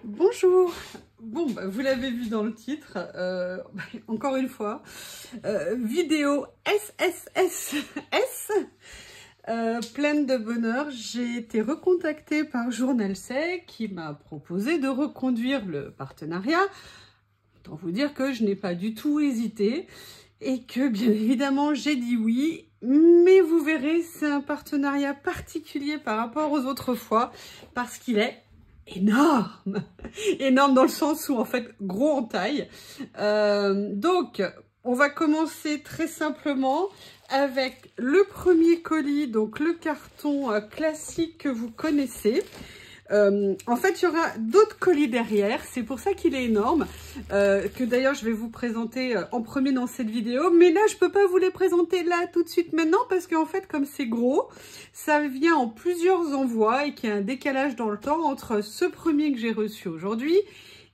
Bonjour. Bon, bah, vous l'avez vu dans le titre, encore une fois, vidéo SSSS, pleine de bonheur. J'ai été recontactée par Journal C qui m'a proposé de reconduire le partenariat. Autant vous dire que je n'ai pas du tout hésité et que bien évidemment j'ai dit oui. Mais vous verrez, c'est un partenariat particulier par rapport aux autres fois parce qu'il est énorme, énorme dans le sens où en fait gros en taille. Donc on va commencer très simplement avec le premier colis, donc le carton classique que vous connaissez. En fait, il y aura d'autres colis derrière, c'est pour ça qu'il est énorme, que d'ailleurs je vais vous présenter en premier dans cette vidéo, mais là je peux pas vous les présenter là tout de suite maintenant, parce qu'en fait comme c'est gros, ça vient en plusieurs envois et qu'il y a un décalage dans le temps entre ce premier que j'ai reçu aujourd'hui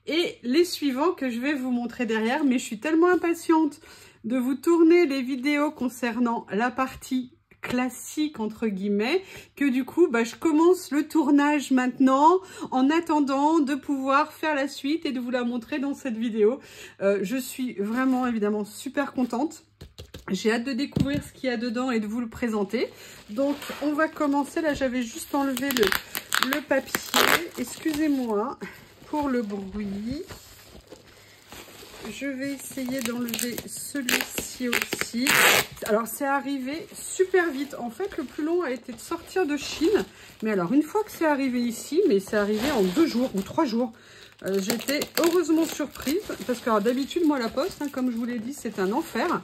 et les suivants que je vais vous montrer derrière, mais je suis tellement impatiente de vous tourner les vidéos concernant la partie classique entre guillemets que du coup je commence le tournage maintenant en attendant de pouvoir faire la suite et de vous la montrer dans cette vidéo. Je suis vraiment évidemment super contente, j'ai hâte de découvrir ce qu'il y a dedans et de vous le présenter. Donc on va commencer. Là j'avais juste enlevé le papier, excusez-moi pour le bruit. Je vais essayer d'enlever celui-ci aussi. Alors, c'est arrivé super vite. En fait, le plus long a été de sortir de Chine. Mais alors, une fois que c'est arrivé ici, mais c'est arrivé en 2 jours ou 3 jours. J'étais heureusement surprise. Parce que d'habitude, moi, la poste, comme je vous l'ai dit, c'est un enfer.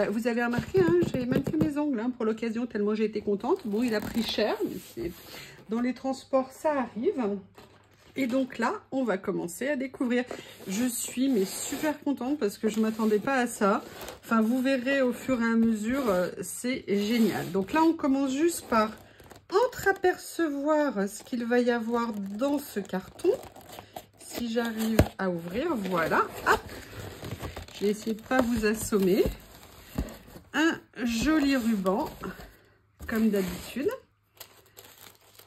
Vous avez remarqué, j'ai même fait mes ongles pour l'occasion, tellement j'ai été contente. Bon, il a pris cher, mais dans les transports, ça arrive. Et donc là, on va commencer à découvrir. Je suis super contente parce que je ne m'attendais pas à ça. Enfin, vous verrez au fur et à mesure, c'est génial. Donc là, on commence juste par entreapercevoir ce qu'il va y avoir dans ce carton. Si j'arrive à ouvrir, voilà. Hop, je vais essayer de ne pas vous assommer. Un joli ruban, comme d'habitude.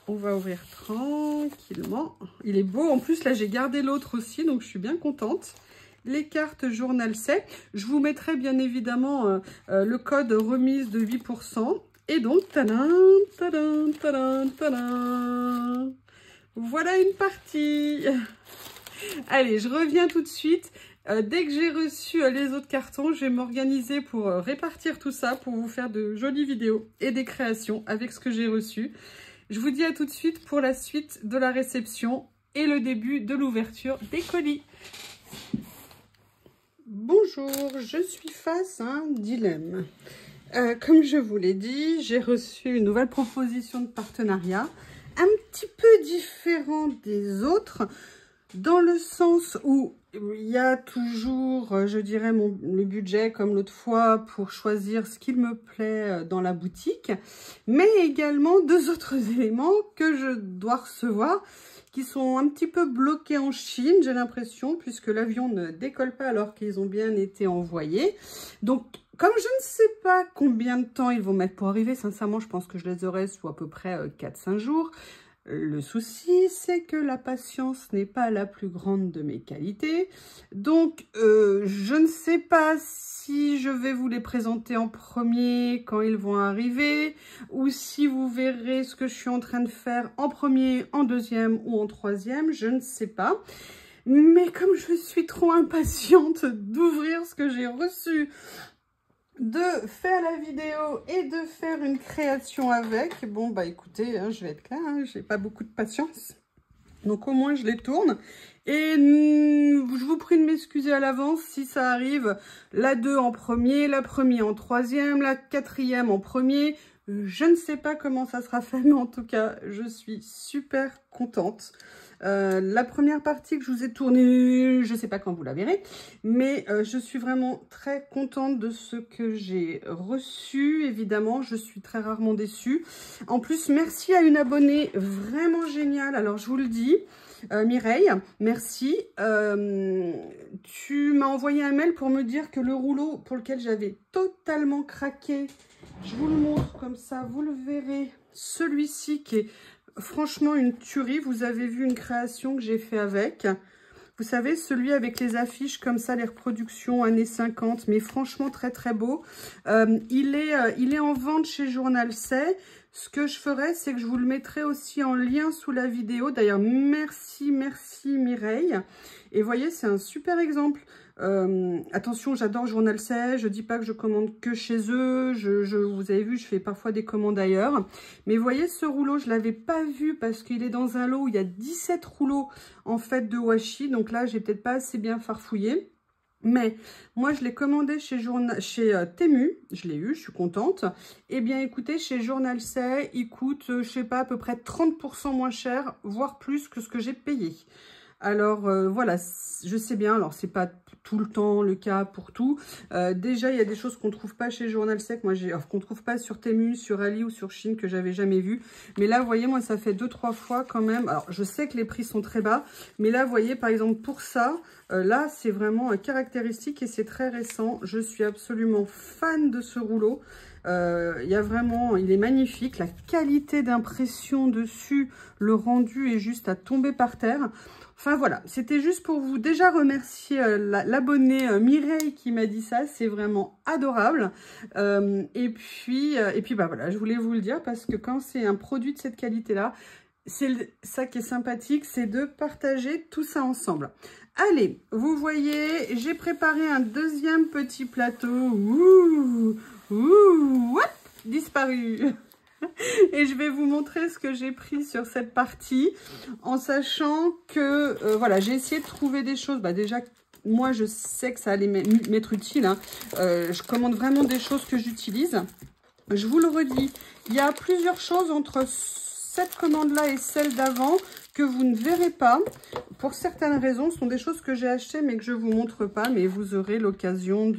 On va ouvrir tranquillement. Il est beau. En plus, là, j'ai gardé l'autre aussi, donc je suis bien contente. Les cartes Journal C. Je vous mettrai bien évidemment le code remise de 8%. Et donc, tadam, tadam, tadam, tadam. Voilà une partie. Allez, je reviens tout de suite. Dès que j'ai reçu les autres cartons, je vais m'organiser pour répartir tout ça, pour vous faire de jolies vidéos et des créations avec ce que j'ai reçu. Je vous dis à tout de suite pour la suite de la réception et le début de l'ouverture des colis. Bonjour, je suis face à un dilemme. Comme je vous l'ai dit, j'ai reçu une nouvelle proposition de partenariat, un petit peu différent des autres, dans le sens où il y a toujours, je dirais, le budget comme l'autre fois pour choisir ce qu'il me plaît dans la boutique, mais également 2 autres éléments que je dois recevoir qui sont un petit peu bloqués en Chine, j'ai l'impression, puisque l'avion ne décolle pas alors qu'ils ont bien été envoyés. Donc, comme je ne sais pas combien de temps ils vont mettre pour arriver, sincèrement, je pense que je les aurai sous à peu près 4-5 jours. Le souci, c'est que la patience n'est pas la plus grande de mes qualités. Donc, je ne sais pas si je vais vous les présenter en premier quand ils vont arriver, ou si vous verrez ce que je suis en train de faire en premier, en deuxième ou en troisième, je ne sais pas. Mais comme je suis trop impatiente d'ouvrir ce que j'ai reçu, de faire la vidéo et de faire une création avec, bon écoutez, je vais être claire, j'ai pas beaucoup de patience, donc au moins je les tourne et je vous prie de m'excuser à l'avance si ça arrive la 2 en premier, la première en troisième, la 4e en premier. Je ne sais pas comment ça sera fait, mais en tout cas je suis super contente. La première partie que je vous ai tournée, je ne sais pas quand vous la verrez, mais je suis vraiment très contente de ce que j'ai reçu. Évidemment, je suis très rarement déçue. En plus, merci à une abonnée vraiment géniale. Alors, je vous le dis, Mireille, merci. Tu m'as envoyé un mail pour me dire que le rouleau pour lequel j'avais totalement craqué, je vous le montre comme ça, vous le verrez, celui-ci qui est Franchement, une tuerie. Vous avez vu une création que j'ai fait avec. Vous savez, celui avec les affiches comme ça, les reproductions années 50, mais franchement très très beau. Il est en vente chez Journal C. Ce que je ferai, c'est que je vous le mettrai aussi en lien sous la vidéo. D'ailleurs, merci Mireille. Et vous voyez, c'est un super exemple. Attention, j'adore Journal C. Je dis pas que je commande que chez eux. Vous avez vu, je fais parfois des commandes ailleurs. Mais vous voyez, ce rouleau, je l'avais pas vu parce qu'il est dans un lot où il y a 17 rouleaux en fait de washi. Donc là, j'ai peut-être pas assez bien farfouillé. Mais moi, je l'ai commandé chez Temu, je l'ai eu, je suis contente. Eh bien, écoutez, chez Journal C, il coûte, je sais pas, à peu près 30% moins cher, voire plus que ce que j'ai payé. Alors, voilà, je sais bien, alors c'est pas tout le temps le cas pour tout. Déjà, il y a des choses qu'on ne trouve pas chez Journal C, qu'on ne trouve pas sur Temu, sur Ali ou sur Shein, que j'avais jamais vu. Mais là, vous voyez, moi, ça fait 2-3 fois quand même. Alors, je sais que les prix sont très bas, mais là, vous voyez, par exemple, pour ça, là, c'est vraiment caractéristique et c'est très récent. Je suis absolument fan de ce rouleau. Il y a vraiment, il est magnifique. La qualité d'impression dessus, le rendu est juste à tomber par terre. Enfin voilà, c'était juste pour vous déjà remercier l'abonnée Mireille qui m'a dit ça, c'est vraiment adorable. Et puis bah voilà, je voulais vous le dire parce que quand c'est un produit de cette qualité-là, c'est ça qui est sympathique, c'est de partager tout ça ensemble. Allez, vous voyez, j'ai préparé un deuxième petit plateau. Ouh, hop, disparu. Et je vais vous montrer ce que j'ai pris sur cette partie, en sachant que, voilà, j'ai essayé de trouver des choses. Bah déjà, moi, je sais que ça allait m'être utile. Hein. Je commande vraiment des choses que j'utilise. Je vous le redis, il y a plusieurs choses entre cette commande-là et celle d'avant que vous ne verrez pas. Pour certaines raisons, ce sont des choses que j'ai achetées mais que je ne vous montre pas. Mais vous aurez l'occasion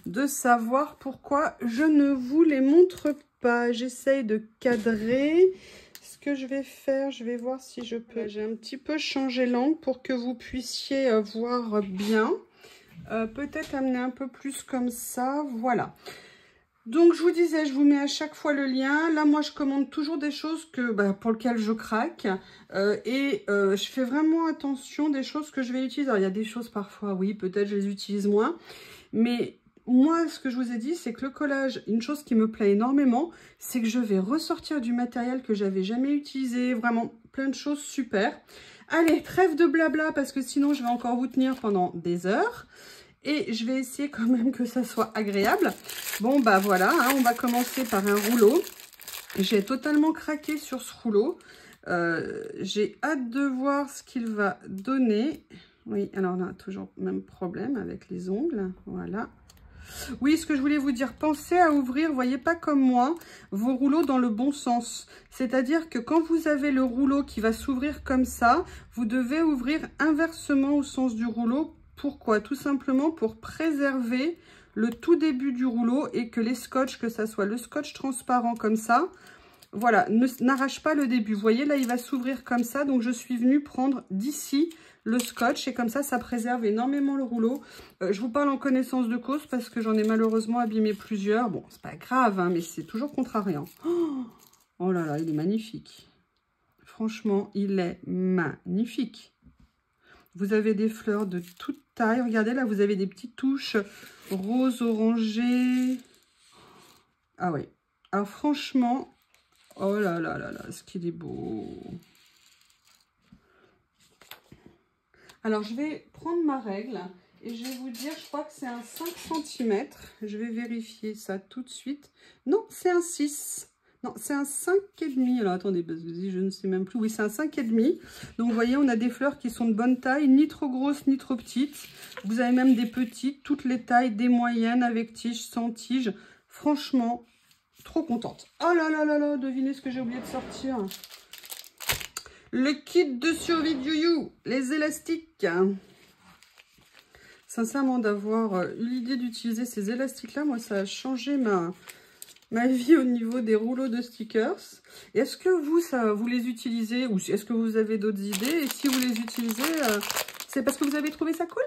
de savoir pourquoi je ne vous les montre pas. J'essaye de cadrer. Ce que je vais faire, je vais voir si je peux. J'ai un petit peu changé l'angle pour que vous puissiez voir bien. Peut-être amener un peu plus comme ça. Voilà. Donc, je vous disais, je vous mets à chaque fois le lien. Là, moi, je commande toujours des choses pour lesquelles je craque. Je fais vraiment attention des choses que je vais utiliser. Alors, il y a des choses parfois, oui, peut-être je les utilise moins. Mais moi, ce que je vous ai dit, c'est que le collage, une chose qui me plaît énormément, c'est que je vais ressortir du matériel que j'avais jamais utilisé. Vraiment, plein de choses super. Allez, trêve de blabla, parce que sinon, je vais encore vous tenir pendant des heures. Et je vais essayer quand même que ça soit agréable. Bon, bah voilà, hein, on va commencer par un rouleau. J'ai totalement craqué sur ce rouleau. J'ai hâte de voir ce qu'il va donner. Oui, alors on a toujours le même problème avec les ongles. Voilà. Oui, ce que je voulais vous dire, pensez à ouvrir, voyez pas comme moi, vos rouleaux dans le bon sens. C'est-à-dire que quand vous avez le rouleau qui va s'ouvrir comme ça, vous devez ouvrir inversement au sens du rouleau. Pourquoi? Tout simplement pour préserver le tout début du rouleau et que les scotch, que ça soit le scotch transparent comme ça, voilà, n'arrache pas le début. Vous voyez, là, il va s'ouvrir comme ça. Donc, je suis venue prendre d'ici le scotch et comme ça préserve énormément le rouleau. Je vous parle en connaissance de cause parce que j'en ai malheureusement abîmé plusieurs. Bon, c'est pas grave, hein, mais c'est toujours contrariant. Oh là là, il est magnifique. Franchement, il est magnifique. Vous avez des fleurs de toute taille. Regardez, là, vous avez des petites touches rose orangé. Ah oui. Alors, franchement, oh là là là là, ce qu'il est beau. Alors, je vais prendre ma règle et je vais vous dire, je crois que c'est un 5 cm. Je vais vérifier ça tout de suite. Non, c'est un 6. Non, c'est un 5,5. Alors, attendez, parce que je ne sais même plus. Oui, c'est un 5,5. Donc, vous voyez, on a des fleurs qui sont de bonne taille, ni trop grosses, ni trop petites. Vous avez même des petites, toutes les tailles, des moyennes, avec tige, sans tige. Franchement, trop contente. Oh là là là là, devinez ce que j'ai oublié de sortir. Le kit de survie de You, les élastiques. Sincèrement, d'avoir eu l'idée d'utiliser ces élastiques-là, moi, ça a changé ma vie au niveau des rouleaux de stickers. Est-ce que vous les utilisez ou est-ce que vous avez d'autres idées? Et si vous les utilisez, c'est parce que vous avez trouvé ça cool?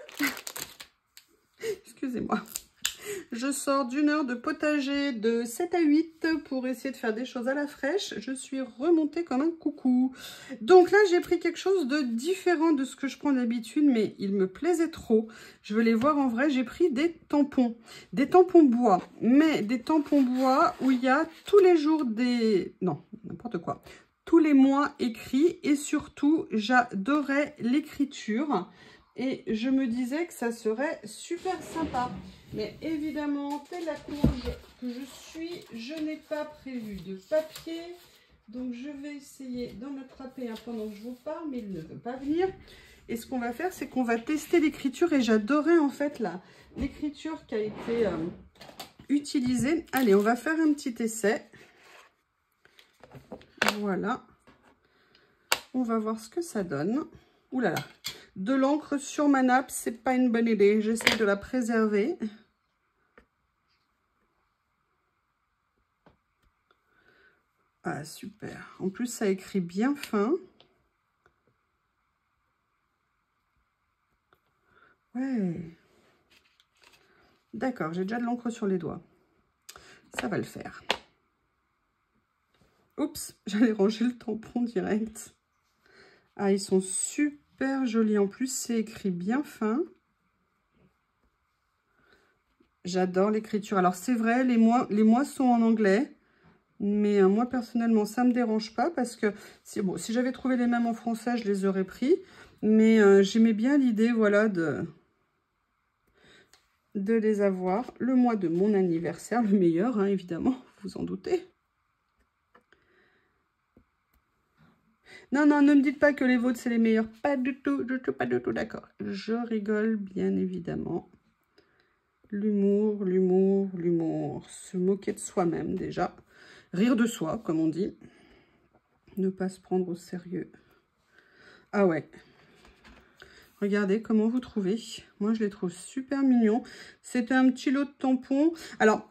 Excusez-moi. Je sors d'une heure de potager de 7 à 8 pour essayer de faire des choses à la fraîche. Je suis remontée comme un coucou. Donc là, j'ai pris quelque chose de différent de ce que je prends d'habitude, mais il me plaisait trop. Je veux les voir en vrai. J'ai pris des tampons bois, mais des tampons bois où il y a tous les jours des... Non, n'importe quoi. Tous les mois écrits et surtout, j'adorais l'écriture. Et je me disais que ça serait super sympa. Mais évidemment, telle la courge que je suis, je n'ai pas prévu de papier. Donc, je vais essayer d'en attraper un pendant que je vous parle, mais il ne veut pas venir. Et ce qu'on va faire, c'est qu'on va tester l'écriture. Et j'adorais en fait l'écriture qui a été utilisée. Allez, on va faire un petit essai. Voilà. On va voir ce que ça donne. Ouh là là. De l'encre sur ma nappe, c'est pas une bonne idée. J'essaie de la préserver. Ah, super. En plus, ça écrit bien fin. Ouais. D'accord, j'ai déjà de l'encre sur les doigts. Ça va le faire. Oups, j'allais ranger le tampon direct. Ah, ils sont super jolis. En plus, c'est écrit bien fin. J'adore l'écriture. Alors, c'est vrai, les mois sont en anglais. Mais moi, personnellement, ça ne me dérange pas parce que bon, si j'avais trouvé les mêmes en français, je les aurais pris. Mais j'aimais bien l'idée, voilà, de les avoir. Le mois de mon anniversaire, le meilleur, hein, évidemment, vous en doutez. Non, non, ne me dites pas que les vôtres, c'est les meilleurs. Pas du tout, pas du tout d'accord. Je rigole, bien évidemment. L'humour, l'humour, l'humour. Se moquer de soi-même, déjà. Rire de soi, comme on dit. Ne pas se prendre au sérieux. Ah ouais. Regardez comment vous trouvez. Moi, je les trouve super mignons. C'était un petit lot de tampons. Alors,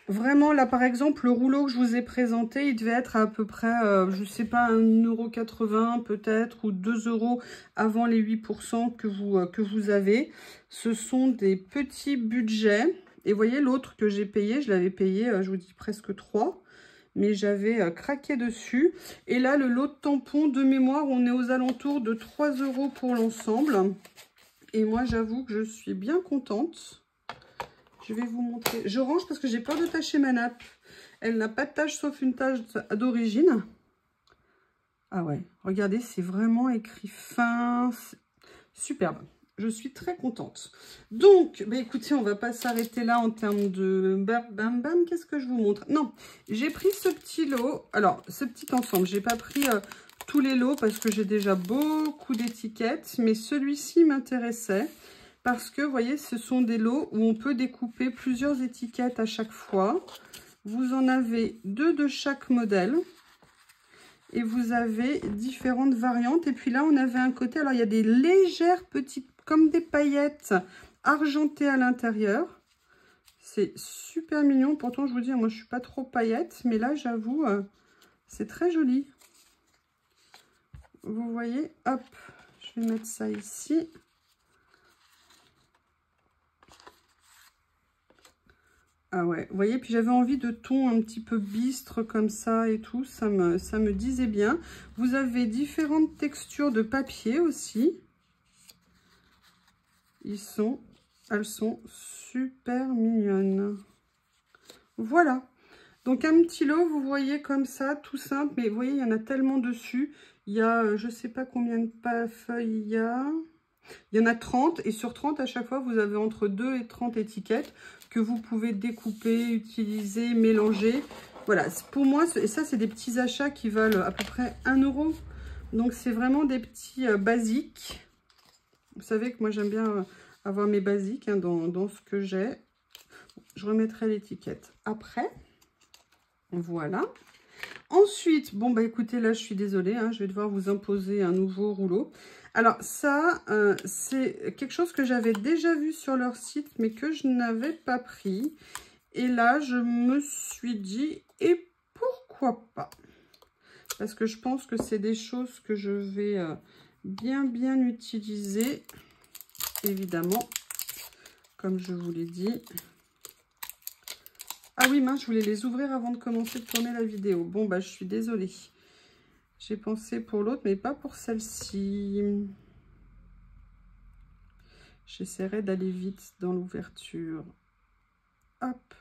vraiment, là, par exemple, le rouleau que je vous ai présenté, il devait être à peu près, je ne sais pas, 1,80 € peut-être, ou 2 € avant les 8% que vous avez. Ce sont des petits budgets. Et vous voyez, l'autre que j'ai payé, je l'avais payé, je vous dis, presque 3. Mais j'avais craqué dessus. Et là, le lot de tampons, de mémoire, on est aux alentours de 3 € pour l'ensemble. Et moi, j'avoue que je suis bien contente. Je vais vous montrer. Je range parce que j'ai peur de tacher ma nappe. Elle n'a pas de tache sauf une tache d'origine. Ah ouais, regardez, c'est vraiment écrit fin. Superbe. Je suis très contente. Donc, bah écoutez, on va pas s'arrêter là en termes de bam bam. Qu'est-ce que je vous montre? Non, j'ai pris ce petit lot. Alors, ce petit ensemble, j'ai pas pris tous les lots parce que j'ai déjà beaucoup d'étiquettes. Mais celui-ci m'intéressait parce que, vous voyez, ce sont des lots où on peut découper plusieurs étiquettes à chaque fois. Vous en avez 2 de chaque modèle. Et vous avez différentes variantes. Et puis là, on avait un côté... Alors, il y a des légères petites, comme des paillettes argentées à l'intérieur. C'est super mignon. Pourtant, je vous dis, moi, je suis pas trop paillettes. Mais là, j'avoue, c'est très joli. Vous voyez, hop, je vais mettre ça ici. Ah ouais, vous voyez, puis j'avais envie de tons un petit peu bistre comme ça et tout, ça me disait bien. Vous avez différentes textures de papier aussi. Elles sont super mignonnes. Voilà, donc un petit lot, vous voyez comme ça, tout simple, mais vous voyez, il y en a tellement dessus. Il y a, je sais pas combien de feuilles il y a. Il y en a 30 et sur 30 à chaque fois vous avez entre 2 et 30 étiquettes que vous pouvez découper, utiliser, mélanger. Voilà, pour moi, et ça c'est des petits achats qui valent à peu près 1 €. Donc c'est vraiment des petits basiques. Vous savez que moi j'aime bien avoir mes basiques hein, dans ce que j'ai. Je remettrai l'étiquette après. Voilà. Ensuite, bon bah écoutez, là je suis désolée, hein, je vais devoir vous imposer un nouveau rouleau. Alors ça, c'est quelque chose que j'avais déjà vu sur leur site, mais que je n'avais pas pris. Et là, je me suis dit, et pourquoi pas? Parce que je pense que c'est des choses que je vais bien utiliser, évidemment, comme je vous l'ai dit. Ah oui, mince, je voulais les ouvrir avant de commencer de tourner la vidéo. Bon, bah, je suis désolée. J'ai pensé pour l'autre, mais pas pour celle-ci. J'essaierai d'aller vite dans l'ouverture. Hop.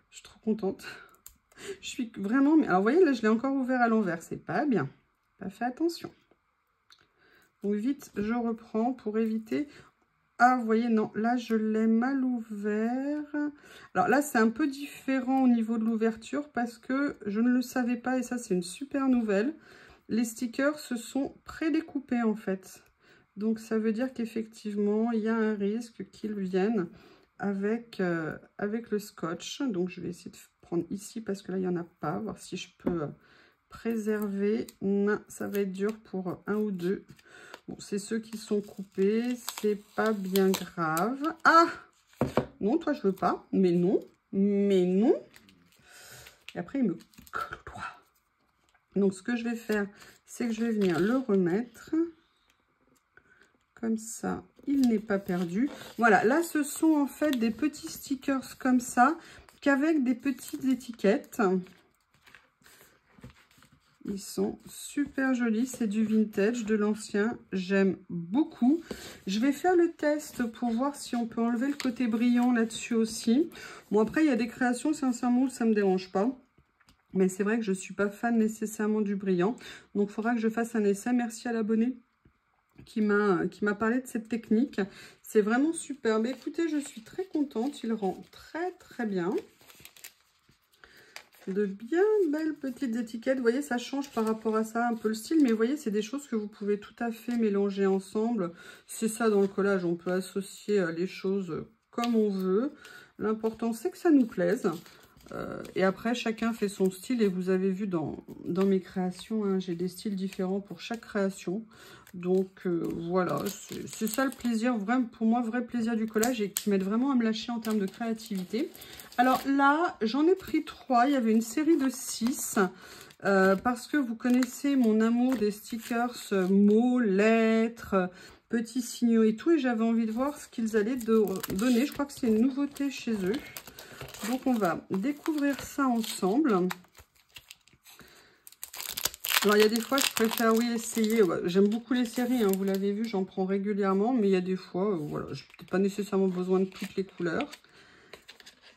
Je suis trop contente. Je suis vraiment... Alors, vous voyez, là, je l'ai encore ouvert à l'envers. C'est pas bien. Pas fait attention. Donc, vite, je reprends pour éviter... Ah, vous voyez, non, là, je l'ai mal ouvert. Alors là, c'est un peu différent au niveau de l'ouverture parce que je ne le savais pas et ça, c'est une super nouvelle. Les stickers se sont prédécoupés, en fait. Donc, ça veut dire qu'effectivement, il y a un risque qu'ils viennent avec, avec le scotch. Donc, je vais essayer de prendre ici parce que là, il n'y en a pas. Voir si je peux préserver. Non, ça va être dur pour un ou deux. Bon, c'est ceux qui sont coupés, c'est pas bien grave. Ah! Non, toi, je veux pas. Mais non. Mais non. Et après, il me colle au doigt. Donc, ce que je vais faire, c'est que je vais venir le remettre. Comme ça, il n'est pas perdu. Voilà, là, ce sont en fait des petits stickers comme ça, qu'avec des petites étiquettes. Ils sont super jolis, c'est du vintage, de l'ancien, j'aime beaucoup. Je vais faire le test pour voir si on peut enlever le côté brillant là-dessus aussi. Bon, après, il y a des créations, sincèrement, ça ne me dérange pas. Mais c'est vrai que je ne suis pas fan nécessairement du brillant. Donc, il faudra que je fasse un essai. Merci à l'abonné qui m'a parlé de cette technique. C'est vraiment superbe. Écoutez, je suis très contente, il rend très, très bien. De bien belles petites étiquettes. Vous voyez, ça change par rapport à ça un peu le style. Mais vous voyez, c'est des choses que vous pouvez tout à fait mélanger ensemble. C'est ça dans le collage. On peut associer les choses comme on veut. L'important, c'est que ça nous plaise. Et après, chacun fait son style. Et vous avez vu dans mes créations, hein, j'ai des styles différents pour chaque création. Donc voilà, c'est ça le plaisir, vraiment, pour moi, vrai plaisir du collage et qui m'aide vraiment à me lâcher en termes de créativité. Alors là, j'en ai pris 3, il y avait une série de 6, parce que vous connaissez mon amour des stickers mots, lettres, petits signaux et tout, et j'avais envie de voir ce qu'ils allaient donner. Je crois que c'est une nouveauté chez eux. Donc on va découvrir ça ensemble. Alors, il y a des fois, je préfère, oui, essayer. Ouais, j'aime beaucoup les séries, hein, vous l'avez vu, j'en prends régulièrement. Mais il y a des fois, voilà, je n'ai pas nécessairement besoin de toutes les couleurs.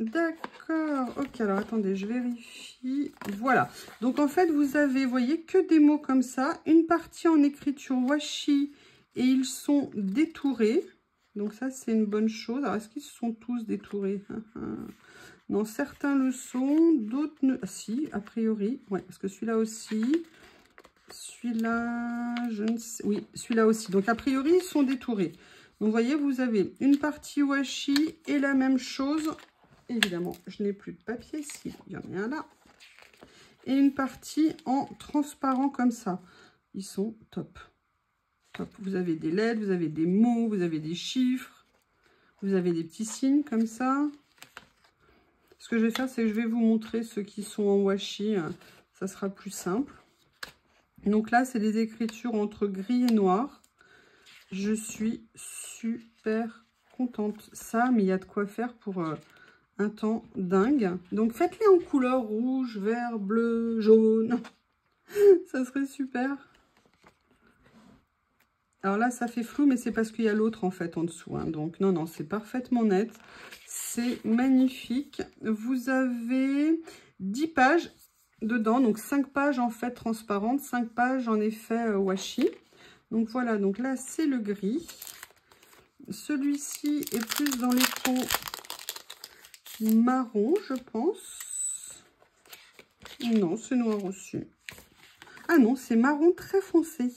D'accord. Ok, alors attendez, je vérifie. Voilà. Donc, en fait, vous avez, voyez, que des mots comme ça. Une partie en écriture washi et ils sont détourés. Donc, ça, c'est une bonne chose. Alors, est-ce qu'ils sont tous détourés? Non, certains le sont, d'autres ne... Ah, si, a priori. Ouais, parce que celui-là aussi... Celui-là, je ne sais... Oui, celui-là aussi. Donc, a priori, ils sont détourés. Donc, vous voyez, vous avez une partie washi et la même chose. Évidemment, je n'ai plus de papier. Si, il y en a un là. Et une partie en transparent comme ça. Ils sont top. Top. Vous avez des lettres, vous avez des mots, vous avez des chiffres. Vous avez des petits signes comme ça. Ce que je vais faire, c'est que je vais vous montrer ceux qui sont en washi. Ça sera plus simple. Donc là, c'est des écritures entre gris et noir. Je suis super contente. Ça, mais il y a de quoi faire pour un temps dingue. Donc, faites-les en couleur rouge, vert, bleu, jaune. Ça serait super. Alors là, ça fait flou, mais c'est parce qu'il y a l'autre, en fait, en dessous. Hein. Donc, non, non, c'est parfaitement net. C'est magnifique. Vous avez 10 pages dedans. Donc, 5 pages, en fait, transparentes. 5 pages, en effet, washi. Donc, voilà. Donc là, c'est le gris. Celui-ci est plus dans les tons marron, je pense. Non, c'est noir aussi. Ah non, c'est marron très foncé.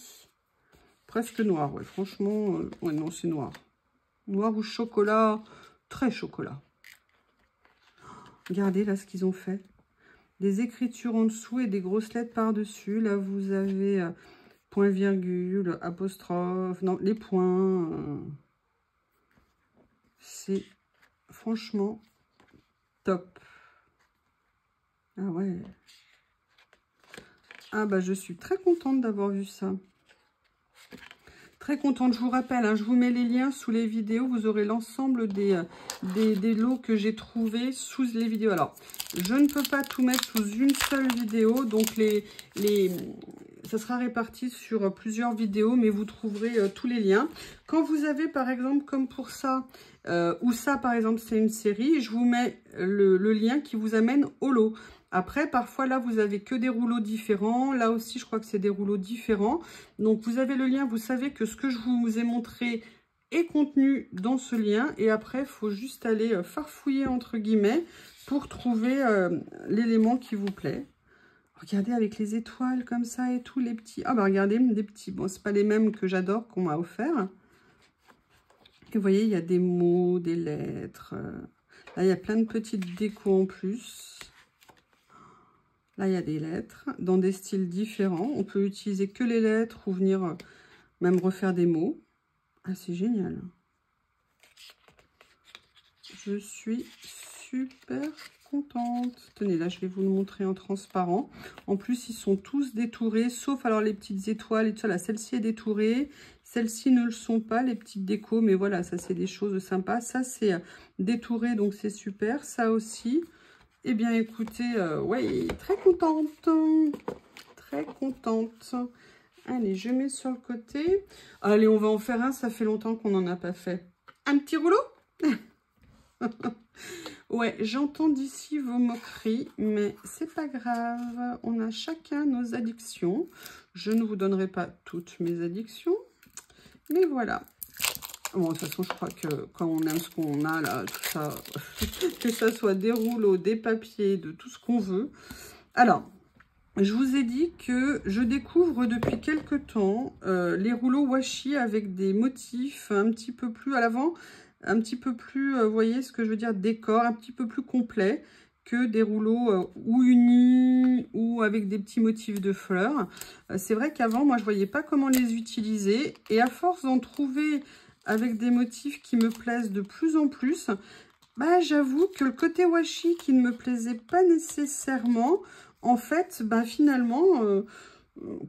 Presque noir, ouais. Franchement, ouais, non, c'est noir. Noir ou chocolat, très chocolat. Regardez là ce qu'ils ont fait. Des écritures en dessous et des grosses lettres par-dessus. Là, vous avez point virgule, apostrophe, non, les points. C'est franchement top. Ah ouais. Ah bah je suis très contente d'avoir vu ça. Très contente, je vous rappelle, hein, je vous mets les liens sous les vidéos. Vous aurez l'ensemble des lots que j'ai trouvés sous les vidéos. Alors, je ne peux pas tout mettre sous une seule vidéo. Donc, ça sera réparti sur plusieurs vidéos, mais vous trouverez tous les liens. Quand vous avez, par exemple, comme pour ça, ou ça, par exemple, c'est une série, je vous mets le lien qui vous amène au lot. Après, parfois, là, vous avez que des rouleaux différents. Là aussi, je crois que c'est des rouleaux différents. Donc, vous avez le lien. Vous savez que ce que je vous ai montré est contenu dans ce lien. Et après, il faut juste aller farfouiller, entre guillemets, pour trouver l'élément qui vous plaît. Regardez avec les étoiles comme ça et tout, les petits. Ah, bah, regardez, des petits. Bon, c'est pas les mêmes que j'adore, qu'on m'a offert. Et vous voyez, il y a des mots, des lettres. Là, il y a plein de petites décos en plus. Là, il y a des lettres dans des styles différents. On peut utiliser que les lettres ou venir même refaire des mots. Ah, c'est génial. Je suis super contente. Tenez, là, je vais vous le montrer en transparent. En plus, ils sont tous détourés, sauf alors les petites étoiles et tout ça. Là, celle-ci est détourée. Celles-ci ne le sont pas, les petites décos. Mais voilà, ça, c'est des choses sympas. Ça, c'est détouré, donc c'est super. Ça aussi... Eh bien, écoutez, ouais, très contente. Très contente. Allez, je mets sur le côté. Allez, on va en faire un. Ça fait longtemps qu'on n'en a pas fait. Un petit rouleau. Ouais, j'entends d'ici vos moqueries, mais c'est pas grave. On a chacun nos addictions. Je ne vous donnerai pas toutes mes addictions. Mais voilà. Bon, de toute façon, je crois que quand on aime ce qu'on a, là, tout ça, que ça soit des rouleaux, des papiers, de tout ce qu'on veut. Alors, je vous ai dit que je découvre depuis quelques temps les rouleaux washi avec des motifs un petit peu plus à l'avant, un petit peu plus, vous voyez ce que je veux dire, décor, un petit peu plus complet que des rouleaux ou unis ou avec des petits motifs de fleurs. C'est vrai qu'avant, moi, je voyais pas comment les utiliser. Et à force d'en trouver... avec des motifs qui me plaisent de plus en plus, bah, j'avoue que le côté washi qui ne me plaisait pas nécessairement, en fait, bah, finalement,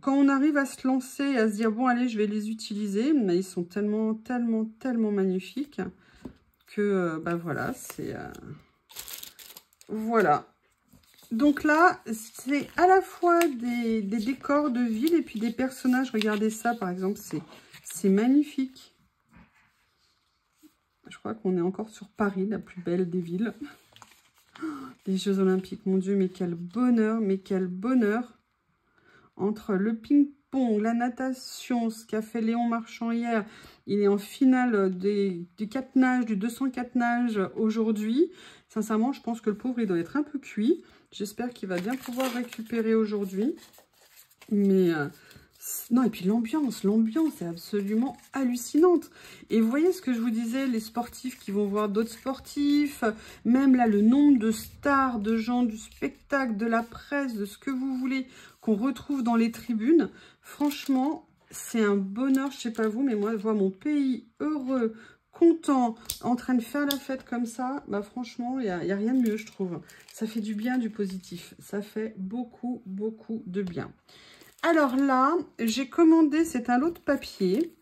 quand on arrive à se lancer, à se dire, bon, allez, je vais les utiliser, mais ils sont tellement, tellement, tellement magnifiques que, bah, voilà, c'est... voilà. Donc là, c'est à la fois des décors de ville et puis des personnages. Regardez ça, par exemple, c'est magnifique. Je crois qu'on est encore sur Paris, la plus belle des villes. Les Jeux Olympiques, mon Dieu, mais quel bonheur, mais quel bonheur. Entre le ping-pong, la natation, ce qu'a fait Léon Marchand hier, il est en finale du 4 nages, du 204 nages aujourd'hui. Sincèrement, je pense que le pauvre, il doit être un peu cuit. J'espère qu'il va bien pouvoir récupérer aujourd'hui. Mais... non, et puis l'ambiance est absolument hallucinante. Et vous voyez ce que je vous disais, les sportifs qui vont voir d'autres sportifs, même là, le nombre de stars, de gens du spectacle, de la presse, de ce que vous voulez, qu'on retrouve dans les tribunes. Franchement, c'est un bonheur, je sais pas vous, mais moi, je vois mon pays heureux, content, en train de faire la fête comme ça. Bah franchement, il n'y a rien de mieux, je trouve. Ça fait du bien, du positif. Ça fait beaucoup, beaucoup de bien. Alors là, j'ai commandé, c'est un lot de papier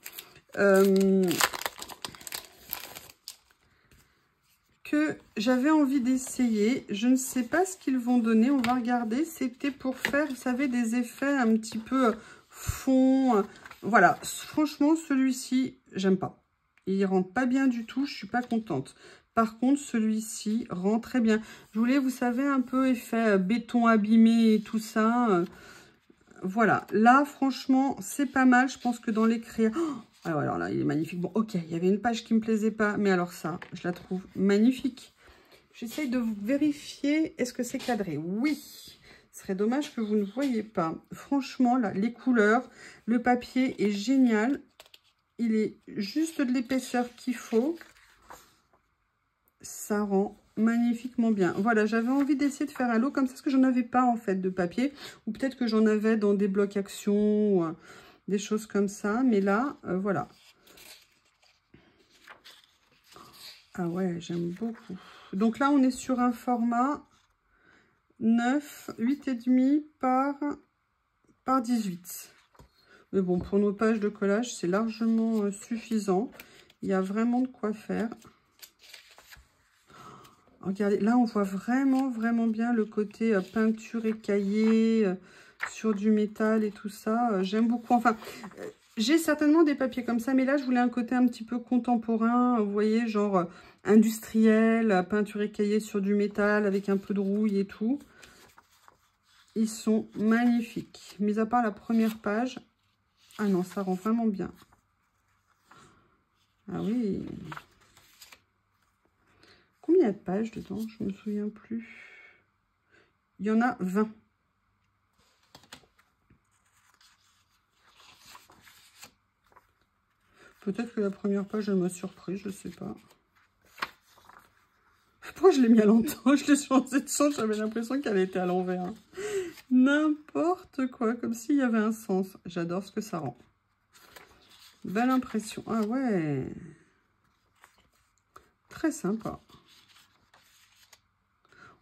que j'avais envie d'essayer. Je ne sais pas ce qu'ils vont donner, on va regarder. C'était pour faire, vous savez, des effets un petit peu fond. Voilà, franchement, celui-ci, j'aime pas. Il rentre pas bien du tout, je suis pas contente. Par contre, celui-ci rend très bien. Je voulais, vous savez, un peu effet béton abîmé et tout ça. Voilà, là, franchement, c'est pas mal. Je pense que dans les crayons... Oh, alors là, il est magnifique. Bon, ok, il y avait une page qui me plaisait pas. Mais alors ça, je la trouve magnifique. J'essaye de vérifier. Est-ce que c'est cadré? Oui. Ce serait dommage que vous ne voyez pas. Franchement, là, les couleurs, le papier est génial. Il est juste de l'épaisseur qu'il faut. Ça rend magnifiquement bien. Voilà, j'avais envie d'essayer de faire un lot comme ça, parce que j'en avais pas en fait de papier, ou peut-être que j'en avais dans des blocs action, ou, des choses comme ça, mais là, voilà. Ah ouais, j'aime beaucoup. Donc là, on est sur un format 9, 8,5 par 18. Mais bon, pour nos pages de collage, c'est largement suffisant. Il y a vraiment de quoi faire. Regardez, là, on voit vraiment, vraiment bien le côté peinture écaillée sur du métal et tout ça. J'aime beaucoup. Enfin, j'ai certainement des papiers comme ça, mais là, je voulais un côté un petit peu contemporain. Vous voyez, genre industriel, peinture écaillée sur du métal avec un peu de rouille et tout. Ils sont magnifiques. Mis à part la première page. Ah non, ça rend vraiment bien. Ah oui. Combien il y a de pages dedans? Je ne me souviens plus. Il y en a 20. Peut-être que la première page, elle m'a surpris, je ne sais pas. Pourquoi je l'ai mis à l'entour? Je l'ai changé de sens, j'avais l'impression qu'elle était à l'envers. N'importe quoi, comme s'il y avait un sens. J'adore ce que ça rend. Belle impression. Ah ouais. Très sympa.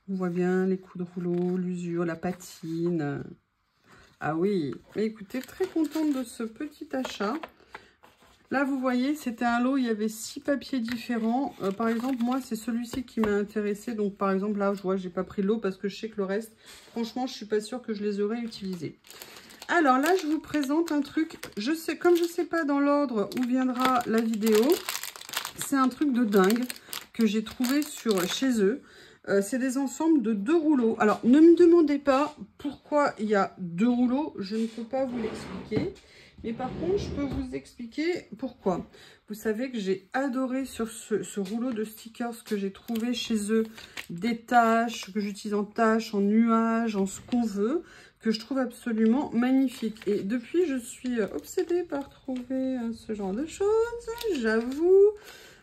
On voit bien les coups de rouleau, l'usure, la patine. Ah oui. Mais écoutez, très contente de ce petit achat. Là, vous voyez, c'était un lot, il y avait 6 papiers différents. Par exemple, moi, c'est celui-ci qui m'a intéressé. Donc, par exemple, là, je vois, j'ai pas pris l'eau parce que je sais que le reste, franchement, je suis pas sûre que je les aurais utilisés. Alors là, je vous présente un truc. Je sais, comme je sais pas dans l'ordre où viendra la vidéo, c'est un truc de dingue que j'ai trouvé chez eux. C'est des ensembles de 2 rouleaux. Alors, ne me demandez pas pourquoi il y a 2 rouleaux. Je ne peux pas vous l'expliquer. Mais par contre, je peux vous expliquer pourquoi. Vous savez que j'ai adoré sur ce rouleau de stickers que j'ai trouvé chez eux des tâches, que j'utilise en tâches, en nuages, en ce qu'on veut, que je trouve absolument magnifique. Et depuis, je suis obsédée par trouver ce genre de choses, j'avoue.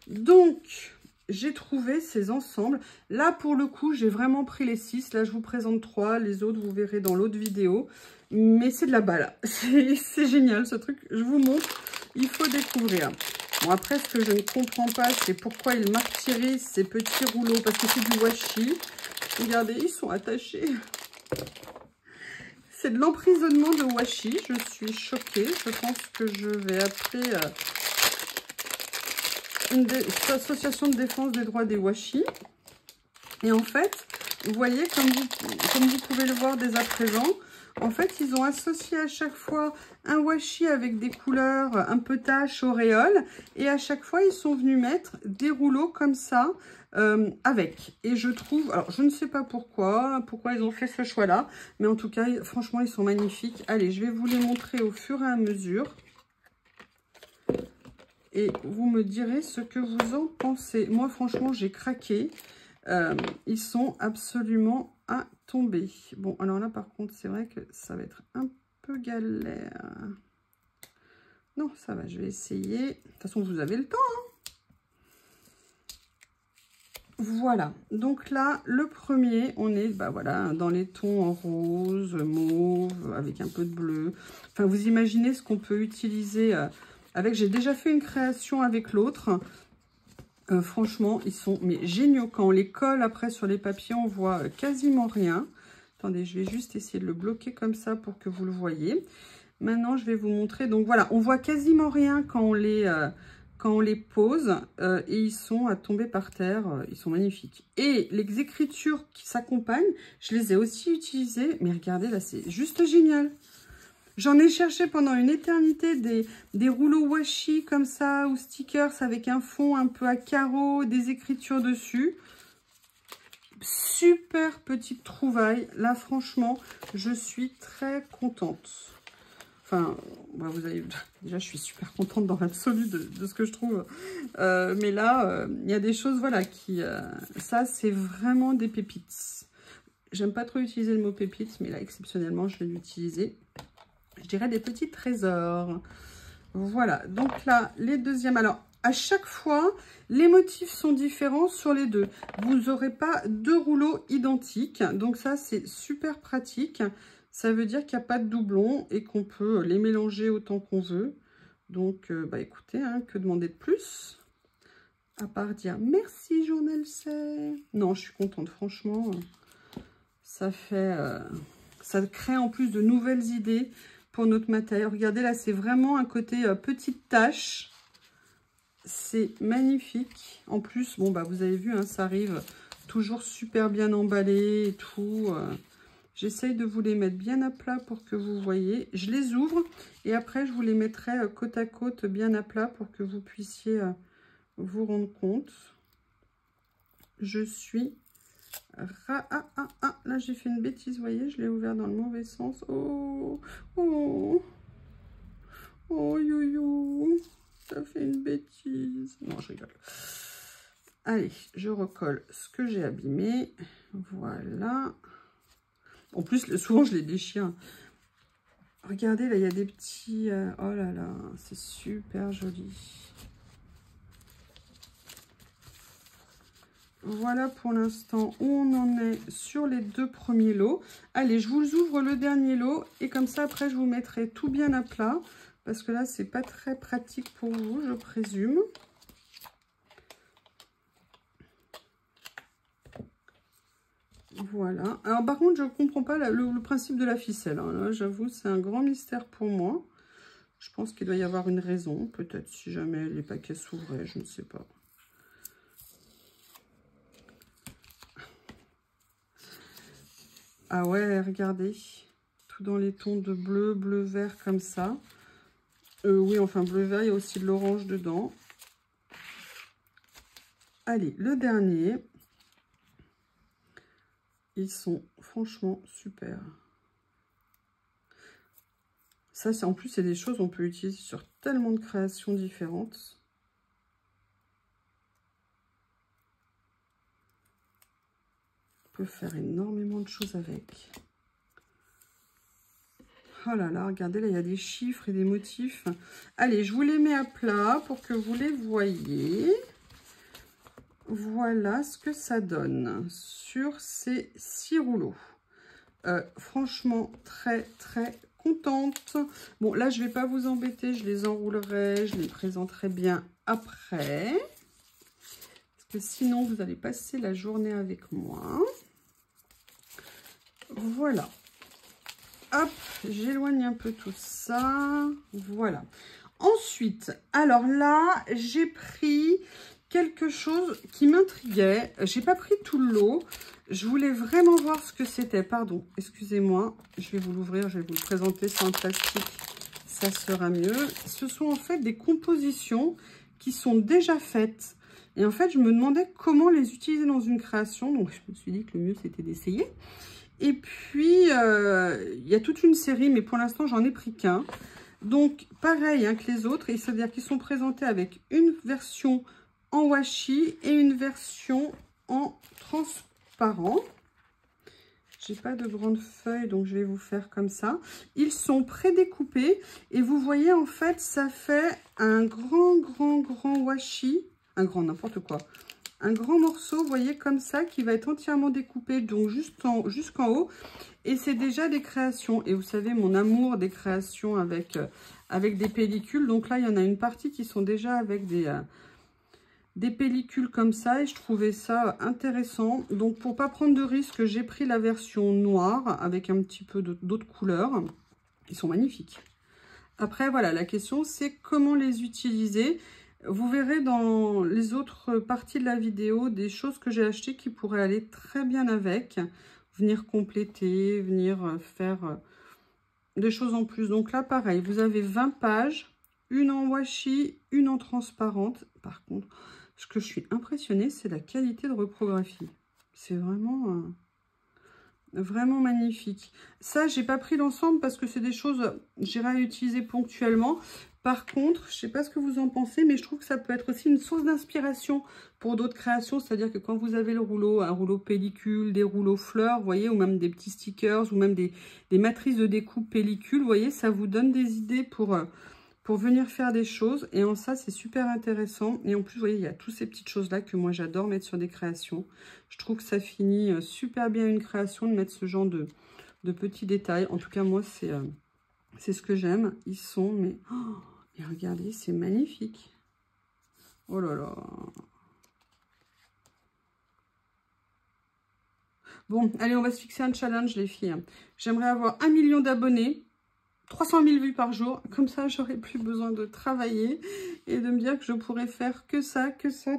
Donc, j'ai trouvé ces ensembles. Là, pour le coup, j'ai vraiment pris les 6. Là, je vous présente 3. Les autres, vous verrez dans l'autre vidéo. Mais c'est de la balle. C'est génial, ce truc. Je vous montre. Il faut découvrir. Bon, après, ce que je ne comprends pas, c'est pourquoi ils martyrisent ces petits rouleaux. Parce que c'est du washi. Regardez, ils sont attachés. C'est de l'emprisonnement de washi. Je suis choquée. Je pense que je vais appeler... une association de défense des droits des washi. Et en fait, vous voyez, comme vous pouvez le voir dès à présent, en fait, ils ont associé à chaque fois un washi avec des couleurs un peu taches, auréoles. Et à chaque fois, ils sont venus mettre des rouleaux comme ça avec. Et je trouve, alors je ne sais pas pourquoi ils ont fait ce choix-là. Mais en tout cas, franchement, ils sont magnifiques. Allez, je vais vous les montrer au fur et à mesure. Et vous me direz ce que vous en pensez. Moi, franchement, j'ai craqué. Ils sont absolument à tomber. Bon, alors là, par contre, c'est vrai que ça va être un peu galère. Non, ça va, je vais essayer. De toute façon, vous avez le temps, hein. Voilà. Donc là, le premier, on est voilà, dans les tons en rose, mauve, avec un peu de bleu. Enfin, vous imaginez ce qu'on peut utiliser... avec, j'ai déjà fait une création avec l'autre. Franchement, ils sont géniaux. Quand on les colle après sur les papiers, on voit quasiment rien. Attendez, je vais juste essayer de le bloquer comme ça pour que vous le voyez. Maintenant, je vais vous montrer. Donc voilà, on voit quasiment rien quand on les pose. Et ils sont à tomber par terre. Ils sont magnifiques. Et les écritures qui s'accompagnent, je les ai aussi utilisées. Mais regardez, là, c'est juste génial. J'en ai cherché pendant une éternité des rouleaux washi comme ça, ou stickers avec un fond un peu à carreaux, des écritures dessus. Super petite trouvaille. Là, franchement, je suis très contente. Enfin, vous avez, déjà, je suis super contente dans l'absolu de ce que je trouve. Mais là, il y a des choses, voilà, qui... ça, c'est vraiment des pépites. J'aime pas trop utiliser le mot pépites, mais là, exceptionnellement, je vais l'utiliser. Je dirais des petits trésors. Voilà, donc là, les deuxièmes. Alors, à chaque fois, les motifs sont différents sur les deux. Vous n'aurez pas 2 rouleaux identiques. Donc ça, c'est super pratique. Ça veut dire qu'il n'y a pas de doublons et qu'on peut les mélanger autant qu'on veut. Donc, écoutez, hein, que demander de plus? À part dire merci, Journal C. Non, je suis contente, franchement. Ça fait... ça crée en plus de nouvelles idées. pour notre matériel. Regardez, là, c'est vraiment un côté petite tache. C'est magnifique. En plus, bon, bah, vous avez vu, hein, ça arrive toujours super bien emballé et tout. J'essaye de vous les mettre bien à plat pour que vous voyez. Je les ouvre et après, je vous les mettrai côte à côte bien à plat pour que vous puissiez vous rendre compte. Je suis... là, j'ai fait une bêtise, vous voyez, je l'ai ouvert dans le mauvais sens. Oh, oh, oh, yo. Ça fait une bêtise. Non, je rigole. Allez, je recolle ce que j'ai abîmé. Voilà. En plus, souvent, je les déchire. Regardez, là, il y a des petits... oh là là, c'est super joli. Voilà pour l'instant où on en est sur les 2 premiers lots. Allez, je vous ouvre le dernier lot. Et comme ça, après, je vous mettrai tout bien à plat. Parce que là, c'est pas très pratique pour vous, je présume. Voilà. Alors, par contre, je ne comprends pas le principe de la ficelle. Hein. Là, j'avoue, c'est un grand mystère pour moi. Je pense qu'il doit y avoir une raison. Peut-être si jamais les paquets s'ouvraient, je ne sais pas. Ah ouais, regardez. Tout dans les tons de bleu, bleu-vert comme ça. Oui, enfin, bleu-vert, il y a aussi de l'orange dedans. Allez, le dernier. Ils sont franchement super. Ça, en plus, c'est des choses qu'on peut utiliser sur tellement de créations différentes. On peut faire énormément de choses avec. Oh là là, regardez, là, il y a des chiffres et des motifs. Allez, je vous les mets à plat pour que vous les voyez. Voilà ce que ça donne sur ces 6 rouleaux. Franchement, très, très contente. Bon, là, je ne vais pas vous embêter. Je les enroulerai, je les présenterai bien après. Parce que sinon, vous allez passer la journée avec moi. Voilà. Hop, j'éloigne un peu tout ça. Voilà. Ensuite, alors là, j'ai pris quelque chose qui m'intriguait. J'ai pas pris tout le lot. Je voulais vraiment voir ce que c'était. Pardon, excusez-moi. Je vais vous l'ouvrir, je vais vous le présenter sans le plastique. Ça sera mieux. Ce sont en fait des compositions qui sont déjà faites. Et en fait, je me demandais comment les utiliser dans une création. Donc, je me suis dit que le mieux, c'était d'essayer. Et puis, il y a toute une série, mais pour l'instant, j'en ai pris qu'un. Donc, pareil hein, que les autres, c'est-à-dire qu'ils sont présentés avec une version en washi et une version en transparent. J'ai pas de grande feuille, donc je vais vous faire comme ça. Ils sont prédécoupés et vous voyez, en fait, ça fait un grand washi, un grand n'importe quoi. Un grand morceau, vous voyez, comme ça, qui va être entièrement découpé, donc jusqu'en haut. Et c'est déjà des créations. Et vous savez, mon amour des créations avec des pellicules. Donc là, il y en a une partie qui sont déjà avec des pellicules comme ça. Et je trouvais ça intéressant. Donc, pour pas prendre de risque, j'ai pris la version noire avec un petit peu d'autres couleurs. Ils sont magnifiques. Après, voilà, la question, c'est comment les utiliser. Vous verrez dans les autres parties de la vidéo des choses que j'ai achetées qui pourraient aller très bien avec. Venir compléter, venir faire des choses en plus. Donc là, pareil, vous avez 20 pages, une en washi, une en transparente. Par contre, ce que je suis impressionnée, c'est la qualité de reprographie. C'est vraiment... vraiment magnifique. Ça, j'ai pas pris l'ensemble parce que c'est des choses j'irai à utiliser ponctuellement. Par contre, je sais pas ce que vous en pensez, mais je trouve que ça peut être aussi une source d'inspiration pour d'autres créations. C'est-à-dire que quand vous avez le rouleau, un rouleau pellicule, des rouleaux fleurs, vous voyez, ou même des petits stickers, ou même des matrices de découpe pellicule, vous voyez, ça vous donne des idées pour venir faire des choses. Et en ça, c'est super intéressant. Et en plus, vous voyez, il y a toutes ces petites choses-là que moi, j'adore mettre sur des créations. Je trouve que ça finit super bien une création de mettre ce genre de petits détails. En tout cas, moi, c'est ce que j'aime. Ils sont, mais... Oh, et regardez, c'est magnifique. Oh là là. Bon, allez, on va se fixer un challenge, les filles. J'aimerais avoir 1 million d'abonnés. 300 000 vues par jour. Comme ça, j'aurais plus besoin de travailler et de me dire que je pourrais faire que ça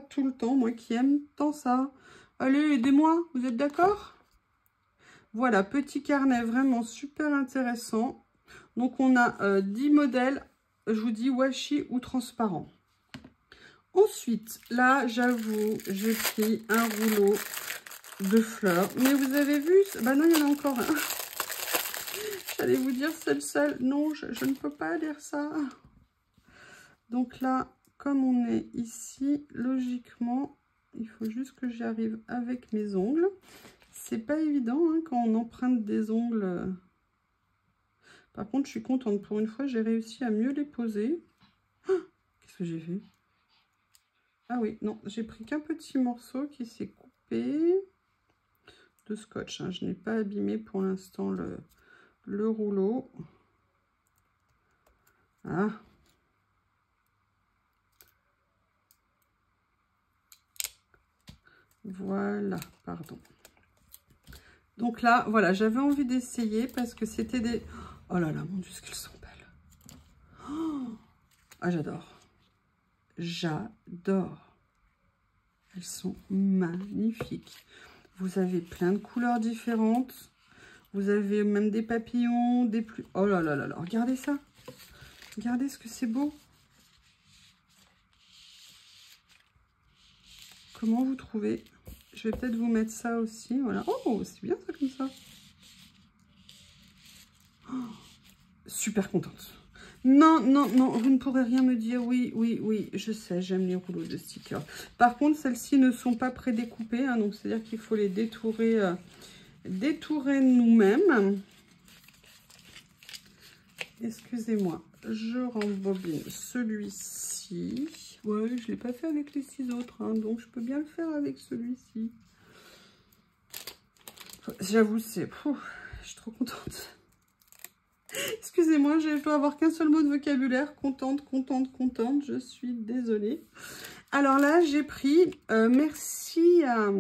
tout le temps. Moi qui aime tant ça. Allez, aidez-moi, vous êtes d'accord? Voilà, petit carnet vraiment super intéressant. Donc, on a 10 modèles, je vous dis washi ou transparent. Ensuite, là, j'avoue, j'ai pris un rouleau de fleurs. Mais vous avez vu, bah non, il y en a encore un. J'allais vous dire, c'est le seul. Non, je ne peux pas lire ça. Donc là, comme on est ici, logiquement, il faut juste que j'y arrive avec mes ongles. C'est pas évident hein, quand on emprunte des ongles. Par contre, je suis contente. Pour une fois, j'ai réussi à mieux les poser. Oh, qu'est-ce que j'ai fait? Ah oui, non, j'ai pris qu'un petit morceau qui s'est coupé de scotch. Hein. Je n'ai pas abîmé pour l'instant le rouleau. Ah. Voilà, pardon. Donc là, voilà, j'avais envie d'essayer parce que c'était des... Oh là là, mon Dieu, ce qu'elles sont belles. Oh, ah, j'adore. J'adore. Elles sont magnifiques. Vous avez plein de couleurs différentes. Vous avez même des papillons, des plus... Oh là là là là, regardez ça. Regardez ce que c'est beau. Comment vous trouvez? Je vais peut-être vous mettre ça aussi. Voilà. Oh, c'est bien ça comme ça. Oh, super contente. Non, non, non, vous ne pourrez rien me dire. Oui, oui, oui, je sais, j'aime les rouleaux de stickers. Par contre, celles-ci ne sont pas prédécoupées. Hein, donc, c'est-à-dire qu'il faut les détourer, détourer nous-mêmes. Excusez-moi, je rembobine celui-ci. Ouais, je ne l'ai pas fait avec les 6 autres, hein, donc je peux bien le faire avec celui-ci. J'avoue, c'est... Je suis trop contente. Excusez-moi, je dois avoir qu'un seul mot de vocabulaire. Contente, contente, contente. Je suis désolée. Alors là, j'ai pris... merci à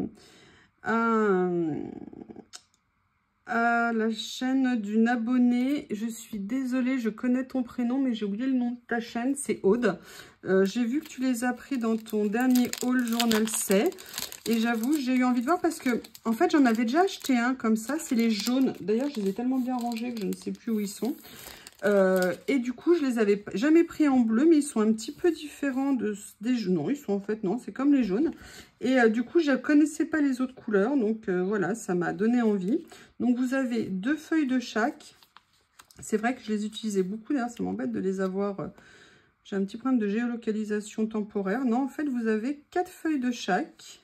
la chaîne d'une abonnée. Je suis désolée, je connais ton prénom, mais j'ai oublié le nom de ta chaîne. C'est Aude. J'ai vu que tu les as pris dans ton dernier haul Journal C. Et j'avoue, j'ai eu envie de voir parce que, en fait, j'en avais déjà acheté un comme ça. C'est les jaunes. D'ailleurs, je les ai tellement bien rangés que je ne sais plus où ils sont. Et du coup, je les avais jamais pris en bleu, mais ils sont un petit peu différents des jaunes. Non, ils sont en fait, non, c'est comme les jaunes. Et du coup, je ne connaissais pas les autres couleurs. Donc voilà, ça m'a donné envie. Donc vous avez 2 feuilles de chaque. C'est vrai que je les utilisais beaucoup. D'ailleurs, ça m'embête de les avoir... J'ai un petit problème de géolocalisation temporaire. Non, en fait, vous avez 4 feuilles de chaque.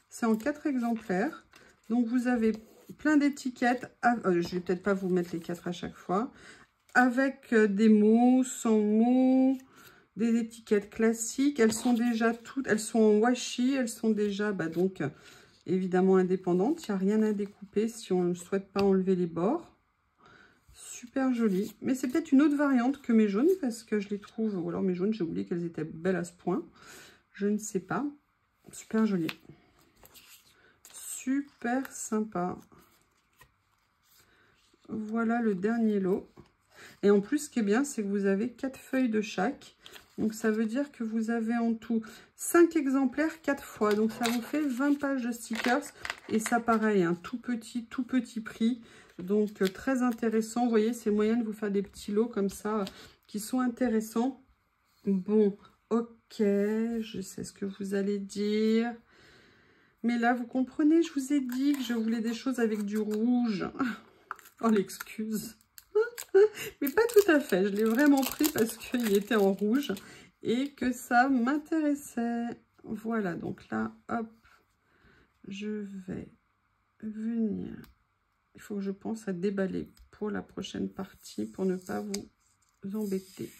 C'est en 4 exemplaires. Donc, vous avez plein d'étiquettes. Je vais peut-être pas vous mettre les 4 à chaque fois. Avec des mots, sans mots, des étiquettes classiques. Elles sont déjà toutes... Elles sont en washi. Elles sont déjà, donc, évidemment indépendantes. Il n'y a rien à découper si on ne souhaite pas enlever les bords. Super joli. Mais c'est peut-être une autre variante que mes jaunes parce que je les trouve... Ou alors mes jaunes, j'ai oublié qu'elles étaient belles à ce point. Je ne sais pas. Super joli. Super sympa. Voilà le dernier lot. Et en plus, ce qui est bien, c'est que vous avez 4 feuilles de chaque. Donc, ça veut dire que vous avez en tout 5 exemplaires 4 fois. Donc, ça vous fait 20 pages de stickers. Et ça, pareil, un tout petit prix. Donc, très intéressant. Vous voyez, c'est moyen de vous faire des petits lots comme ça qui sont intéressants. Bon, ok, je sais ce que vous allez dire. Mais là, vous comprenez, je vous ai dit que je voulais des choses avec du rouge. Oh, l'excuse. Mais pas tout à fait. Je l'ai vraiment pris parce qu'il était en rouge et que ça m'intéressait. Voilà, donc là, hop, je vais venir. Il faut que je pense à déballer pour la prochaine partie pour ne pas vous embêter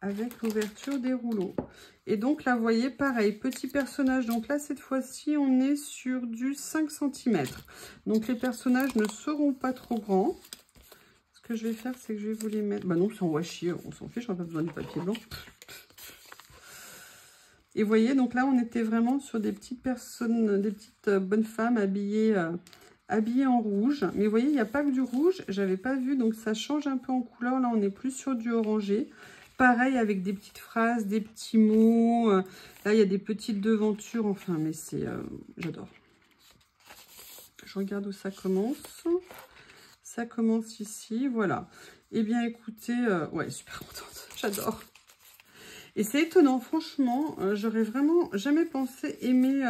avec l'ouverture des rouleaux. Et donc là, vous voyez, pareil, petit personnage. Donc là, cette fois-ci, on est sur du 5 cm. Donc les personnages ne seront pas trop grands. Ce que je vais faire, c'est que je vais vous les mettre... Bah non, c'est en washi, on s'en fiche, on n'a pas besoin de papier blanc. Et vous voyez, donc là, on était vraiment sur des petites personnes, des petites bonnes femmes habillées habillé en rouge. Mais vous voyez, il n'y a pas que du rouge. J'avais pas vu, donc ça change un peu en couleur. Là, on est plus sur du orangé. Pareil, avec des petites phrases, des petits mots. Là, il y a des petites devantures. Enfin, mais c'est... j'adore. Je regarde où ça commence. Ça commence ici, voilà. Eh bien, écoutez, ouais, super contente. J'adore. Et c'est étonnant, franchement, j'aurais vraiment jamais pensé aimer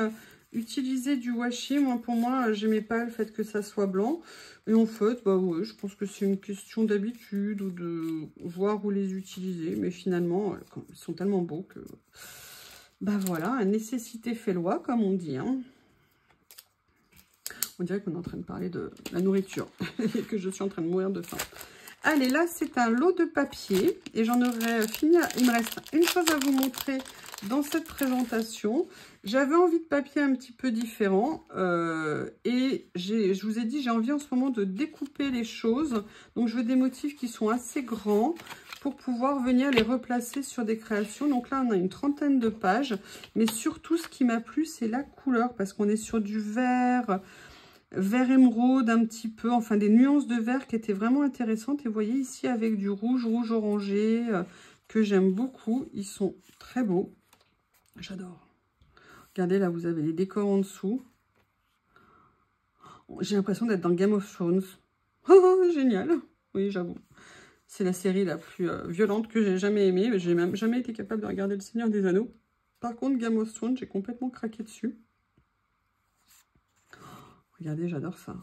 utiliser du washi. Moi, pour moi, j'aimais pas le fait que ça soit blanc. Et en fait, bah ouais, je pense que c'est une question d'habitude ou de voir où les utiliser. Mais finalement, ils sont tellement beaux que... Bah voilà, nécessité fait loi, comme on dit. Hein. On dirait qu'on est en train de parler de la nourriture et que je suis en train de mourir de faim. Allez, là, c'est un lot de papier et j'en aurais fini. Il me reste une chose à vous montrer dans cette présentation. J'avais envie de papier un petit peu différent et je vous ai dit, j'ai envie en ce moment de découper les choses. Donc, je veux des motifs qui sont assez grands pour pouvoir venir les replacer sur des créations. Donc là, on a une 30aine de pages. Mais surtout, ce qui m'a plu, c'est la couleur parce qu'on est sur du vert... vert émeraude un petit peu, enfin des nuances de vert qui étaient vraiment intéressantes. Et vous voyez ici avec du rouge orangé que j'aime beaucoup. Ils sont très beaux. J'adore. Regardez, là, vous avez les décors en dessous. J'ai l'impression d'être dans Game of Thrones. Oh, génial. Oui, j'avoue. C'est la série la plus violente que j'ai jamais aimée. J'ai même jamais été capable de regarder Le Seigneur des Anneaux. Par contre, Game of Thrones, j'ai complètement craqué dessus. Regardez, j'adore ça.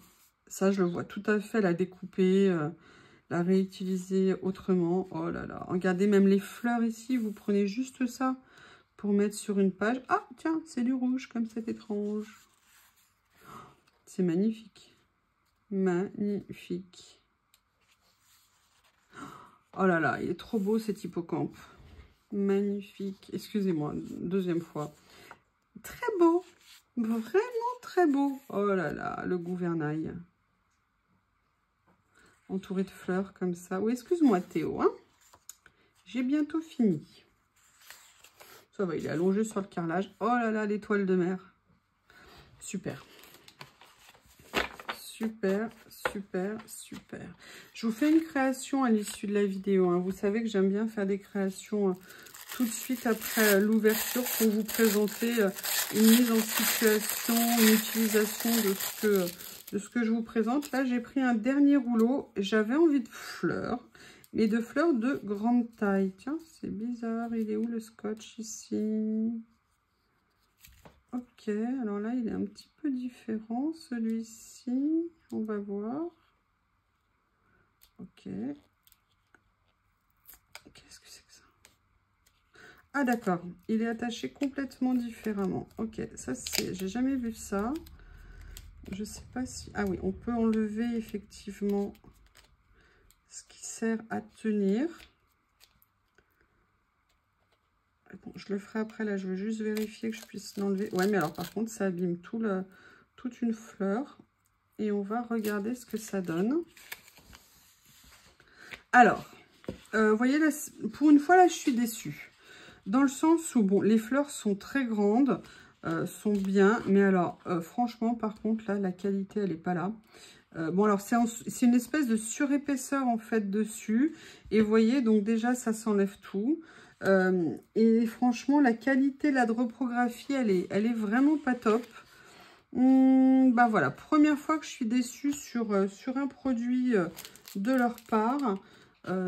Ça, je le vois tout à fait la découper, la réutiliser autrement. Oh là là. Regardez, même les fleurs ici, vous prenez juste ça pour mettre sur une page. Ah, tiens, c'est du rouge, comme c'est étrange. C'est magnifique. Magnifique. Oh là là, il est trop beau cet hippocampe. Magnifique. Excusez-moi, deuxième fois. Très beau. Vraiment très beau. Oh là là, le gouvernail. Entouré de fleurs comme ça. Oui, excuse-moi Théo. Hein, j'ai bientôt fini. Ça va, il est allongé sur le carrelage. Oh là là, l'étoile de mer. Super. Super, super, super. Je vous fais une création à l'issue de la vidéo. Hein. Vous savez que j'aime bien faire des créations tout de suite après l'ouverture pour vous présenter une mise en situation, une utilisation de ce que je vous présente. Là, j'ai pris un dernier rouleau. J'avais envie de fleurs, mais de fleurs de grande taille. Tiens, c'est bizarre. Il est où le scotch ici? Ok, alors là, il est un petit peu différent, celui-ci. On va voir. Ok. Qu'est-ce que c'est que ça? Ah, d'accord. Il est attaché complètement différemment. Ok, ça, c'est... J'ai jamais vu ça. Je sais pas si... Ah oui, on peut enlever effectivement ce qui sert à tenir. Bon, je le ferai après, là, je veux juste vérifier que je puisse l'enlever. Ouais, mais alors, par contre, ça abîme toute une fleur. Et on va regarder ce que ça donne. Alors, vous voyez, là, pour une fois, là, je suis déçue. Dans le sens où, bon, les fleurs sont très grandes, sont bien. Mais alors, franchement, par contre, là, la qualité, elle n'est pas là. Bon, alors, c'est une espèce de surépaisseur, en fait, dessus. Et vous voyez, donc, déjà, ça s'enlève tout. Et franchement, la qualité là, de reprographie, elle est vraiment pas top. Bah voilà, première fois que je suis déçue sur un produit de leur part.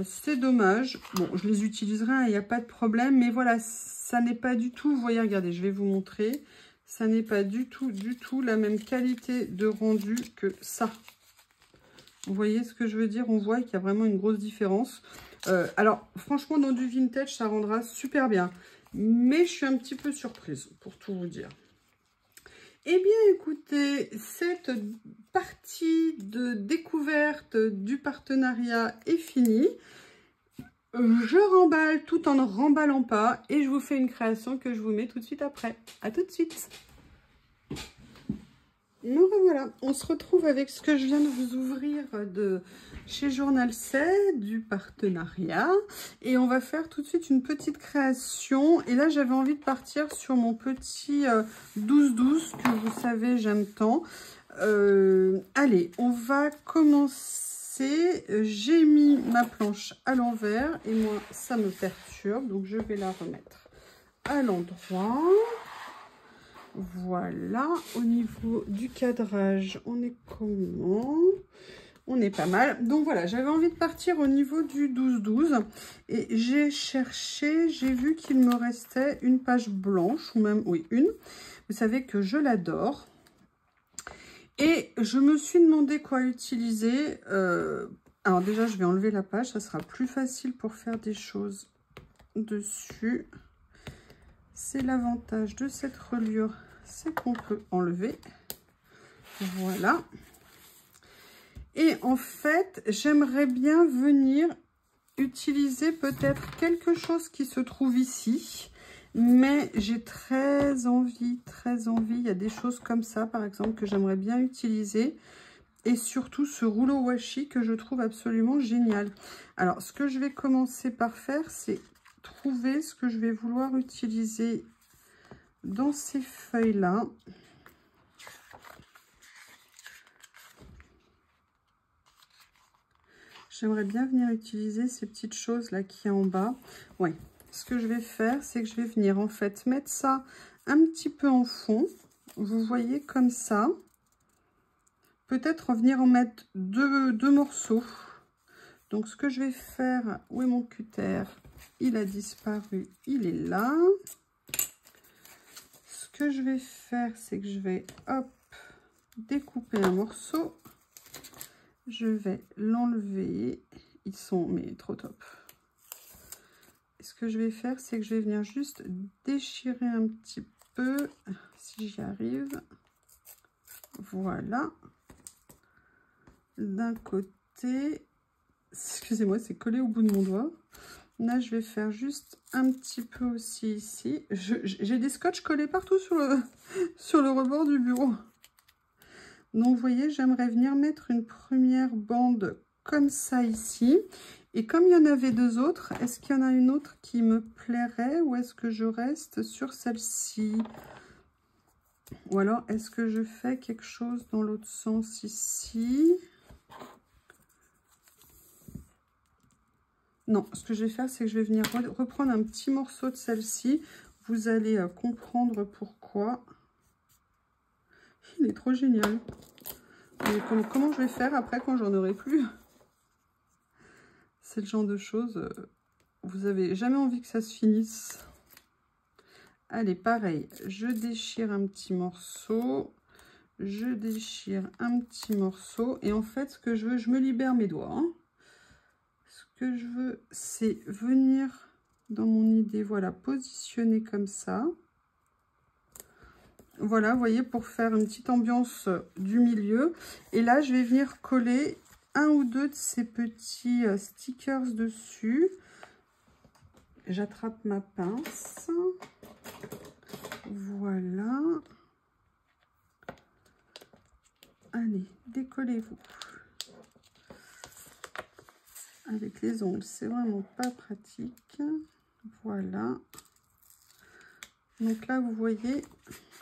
C'est dommage. Bon, je les utiliserai, il n'y a pas de problème. Mais voilà, ça n'est pas du tout... Vous voyez, regardez, je vais vous montrer. Ça n'est pas du tout la même qualité de rendu que ça. Vous voyez ce que je veux dire? On voit qu'il y a vraiment une grosse différence. Alors, franchement, dans du vintage, ça rendra super bien. Mais je suis un petit peu surprise, pour tout vous dire. Eh bien, écoutez, cette partie de découverte du partenariat est finie. Je remballe tout en ne remballant pas. Et je vous fais une création que je vous mets tout de suite après. À tout de suite. Donc voilà, on se retrouve avec ce que je viens de vous ouvrir de chez Journal C, du partenariat. Et on va faire tout de suite une petite création. Et là, j'avais envie de partir sur mon petit 12-12 que vous savez, j'aime tant. Allez, on va commencer. J'ai mis ma planche à l'envers et moi, ça me perturbe. Donc, je vais la remettre à l'endroit. Voilà. Au niveau du cadrage, on est comment? On est pas mal. Donc, voilà, j'avais envie de partir au niveau du 12-12. Et j'ai cherché, j'ai vu qu'il me restait une page blanche, ou même, oui, une. Vous savez que je l'adore. Et je me suis demandé quoi utiliser. Alors déjà, je vais enlever la page. Ça sera plus facile pour faire des choses dessus. C'est l'avantage de cette reliure. C'est qu'on peut enlever. Voilà. Et en fait, j'aimerais bien venir utiliser peut-être quelque chose qui se trouve ici. Mais j'ai très envie. Il y a des choses comme ça, par exemple, que j'aimerais bien utiliser. Et surtout ce rouleau washi que je trouve absolument génial. Alors, ce que je vais commencer par faire, c'est trouver ce que je vais vouloir utiliser dans ces feuilles-là. J'aimerais bien venir utiliser ces petites choses-là qui est en bas. Ouais. Ce que je vais faire, c'est que je vais venir en fait mettre ça un petit peu en fond. Vous voyez comme ça. Peut-être venir en mettre deux morceaux. Donc ce que je vais faire, où est mon cutter? Il a disparu, il est là. Ce que je vais faire, c'est que je vais hop découper un morceau. Je vais l'enlever. Ils sont mais trop top. Ce que je vais faire, c'est que je vais venir juste déchirer un petit peu, si j'y arrive. Voilà. D'un côté, excusez-moi, c'est collé au bout de mon doigt. Là, je vais faire juste un petit peu aussi ici. J'ai des scotch collés partout sur le rebord du bureau. Donc, vous voyez, j'aimerais venir mettre une première bande comme ça ici. Et comme il y en avait deux autres, est-ce qu'il y en a une autre qui me plairait ou est-ce que je reste sur celle-ci? Ou alors, est-ce que je fais quelque chose dans l'autre sens ici? Non, ce que je vais faire, c'est que je vais venir reprendre un petit morceau de celle-ci. Vous allez comprendre pourquoi. Il est trop génial. Mais comment je vais faire après quand j'en aurai plus? C'est le genre de choses, vous avez jamais envie que ça se finisse. Allez, pareil, je déchire un petit morceau. Je déchire un petit morceau. Et en fait, ce que je veux, je me libère mes doigts. Hein. Ce que je veux, c'est venir dans mon idée, voilà, positionner comme ça. Voilà, vous voyez, pour faire une petite ambiance du milieu. Et là, je vais venir coller un ou deux de ces petits stickers dessus. J'attrape ma pince. Voilà. Allez, décollez-vous. Avec les ongles, c'est vraiment pas pratique. Voilà. Donc là, vous voyez...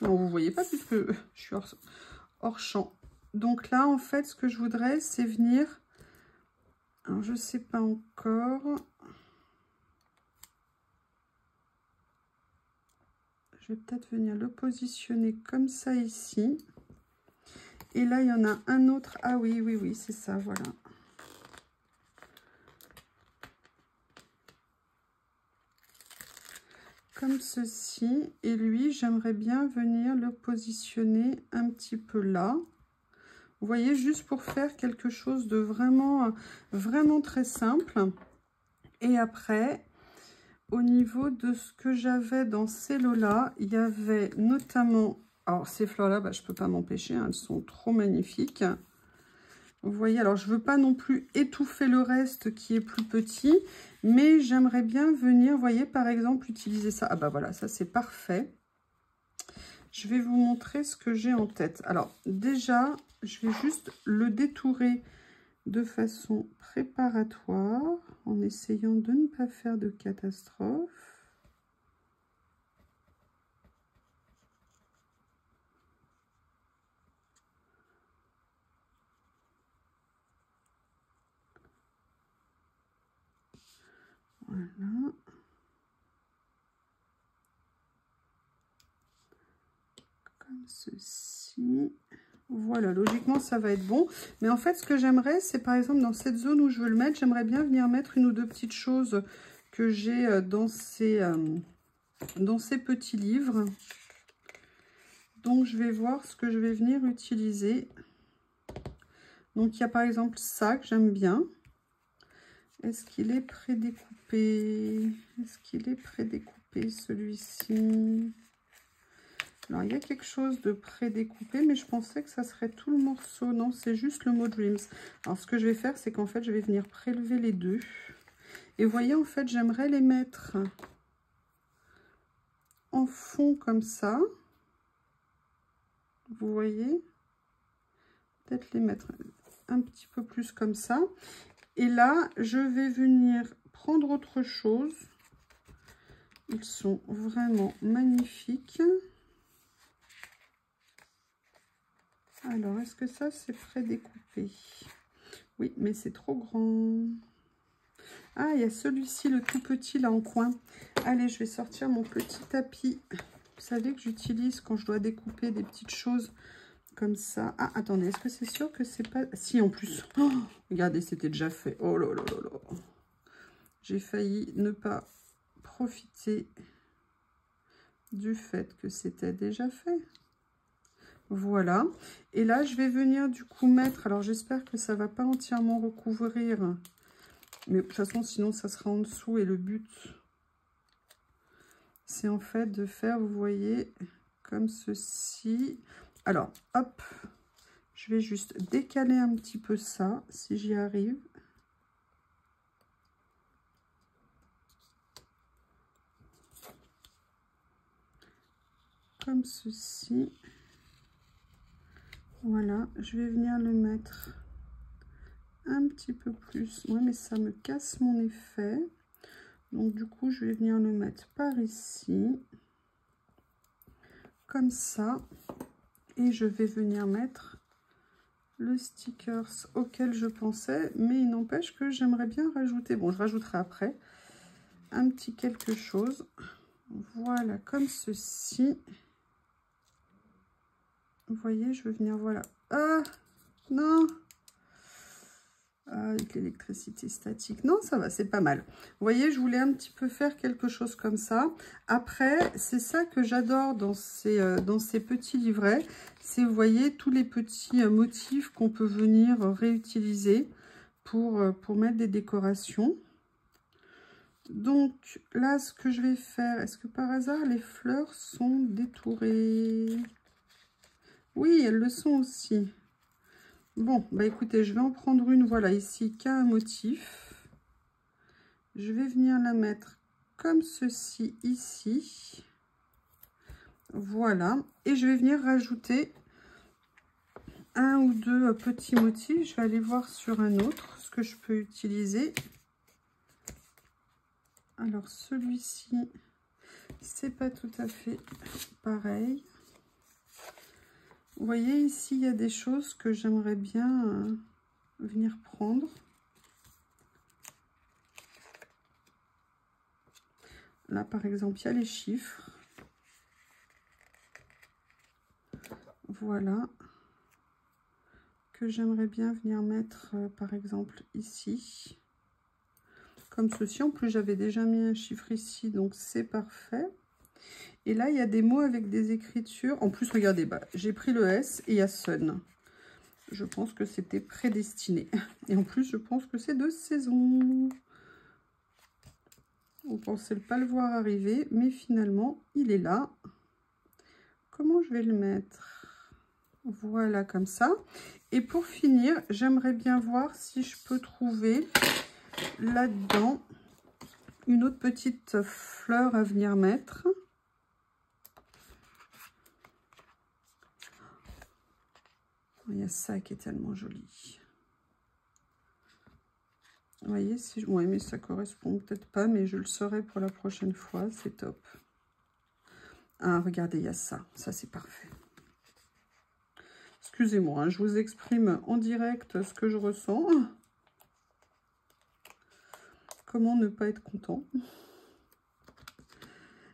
Non, vous voyez pas puisque je suis hors champ. Donc là, en fait, ce que je voudrais, c'est venir... Alors, je sais pas encore. Je vais peut-être venir le positionner comme ça ici. Et là, il y en a un autre. Ah oui, oui, oui, c'est ça, voilà. Comme ceci. Et lui, j'aimerais bien venir le positionner un petit peu là. Vous voyez, juste pour faire quelque chose de vraiment, vraiment très simple. Et après, au niveau de ce que j'avais dans ces lots-là, il y avait notamment... Alors, ces fleurs-là, bah, je ne peux pas m'empêcher, hein, elles sont trop magnifiques. Vous voyez, alors je ne veux pas non plus étouffer le reste qui est plus petit, mais j'aimerais bien venir, vous voyez, par exemple, utiliser ça. Ah bah voilà, ça c'est parfait. Je vais vous montrer ce que j'ai en tête. Alors déjà, je vais juste le détourer de façon préparatoire, en essayant de ne pas faire de catastrophe. Voilà. Comme ceci. Voilà, logiquement, ça va être bon. Mais en fait, ce que j'aimerais, c'est par exemple dans cette zone où je veux le mettre, j'aimerais bien venir mettre une ou deux petites choses que j'ai dans ces petits livres. Donc, je vais voir ce que je vais venir utiliser. Donc, il y a par exemple ça que j'aime bien. Est-ce qu'il est prédécoupé? Est-ce qu'il est prédécoupé, celui-ci? Alors, il y a quelque chose de prédécoupé, mais je pensais que ça serait tout le morceau. Non, c'est juste le mot Dreams. Alors, ce que je vais faire, c'est qu'en fait, je vais venir prélever les deux. Et vous voyez, en fait, j'aimerais les mettre en fond comme ça. Vous voyez? Peut-être les mettre un petit peu plus comme ça. Et là, je vais venir prendre autre chose. Ils sont vraiment magnifiques. Alors, est-ce que ça, c'est prédécoupé? Oui, mais c'est trop grand. Ah, il y a celui-ci, le tout petit, là, en coin. Allez, je vais sortir mon petit tapis. Vous savez que j'utilise quand je dois découper des petites choses comme ça. Ah, attendez, est-ce que c'est sûr que c'est pas... Si, en plus. Oh, regardez, c'était déjà fait. Oh là là là là. J'ai failli ne pas profiter du fait que c'était déjà fait. Voilà. Et là, je vais venir du coup mettre... Alors, j'espère que ça ne va pas entièrement recouvrir. Mais de toute façon, sinon, ça sera en dessous. Et le but, c'est en fait de faire, vous voyez, comme ceci. Alors, hop. Je vais juste décaler un petit peu ça, si j'y arrive. Comme ceci. Voilà, je vais venir le mettre un petit peu plus. Ouais, mais ça me casse mon effet. Donc, du coup, je vais venir le mettre par ici. Comme ça. Et je vais venir mettre le stickers auquel je pensais. Mais il n'empêche que j'aimerais bien rajouter... Bon, je rajouterai après un petit quelque chose. Voilà, comme ceci. Vous voyez, je vais venir, voilà. Ah, non. Ah, avec l'électricité statique. Non, ça va, c'est pas mal. Vous voyez, je voulais un petit peu faire quelque chose comme ça. Après, c'est ça que j'adore dans ces petits livrets. C'est, vous voyez, tous les petits motifs qu'on peut venir réutiliser pour mettre des décorations. Donc, là, ce que je vais faire, est-ce que par hasard, les fleurs sont détourées? Oui, elles le sont aussi. Bon, bah écoutez, je vais en prendre une, voilà, ici, qui a un motif. Je vais venir la mettre comme ceci, ici. Voilà. Et je vais venir rajouter un ou deux petits motifs. Je vais aller voir sur un autre ce que je peux utiliser. Alors, celui-ci, c'est pas tout à fait pareil. Vous voyez, ici, il y a des choses que j'aimerais bien venir prendre. Là, par exemple, il y a les chiffres. Voilà. Que j'aimerais bien venir mettre, par exemple, ici. Comme ceci. En plus, j'avais déjà mis un chiffre ici, donc c'est parfait. Et là, il y a des mots avec des écritures. En plus, regardez, bah, j'ai pris le S et il y a Sun. Je pense que c'était prédestiné. Et en plus, je pense que c'est de saison. On ne pensait pas le voir arriver, mais finalement, il est là. Comment je vais le mettre? Voilà, comme ça. Et pour finir, j'aimerais bien voir si je peux trouver là-dedans une autre petite fleur à venir mettre. Il y a ça qui est tellement joli. Vous voyez, si... ouais, mais ça correspond peut-être pas, mais je le saurai pour la prochaine fois. C'est top. Ah, regardez, il y a ça. Ça, c'est parfait. Excusez-moi, hein, je vous exprime en direct ce que je ressens. Comment ne pas être content?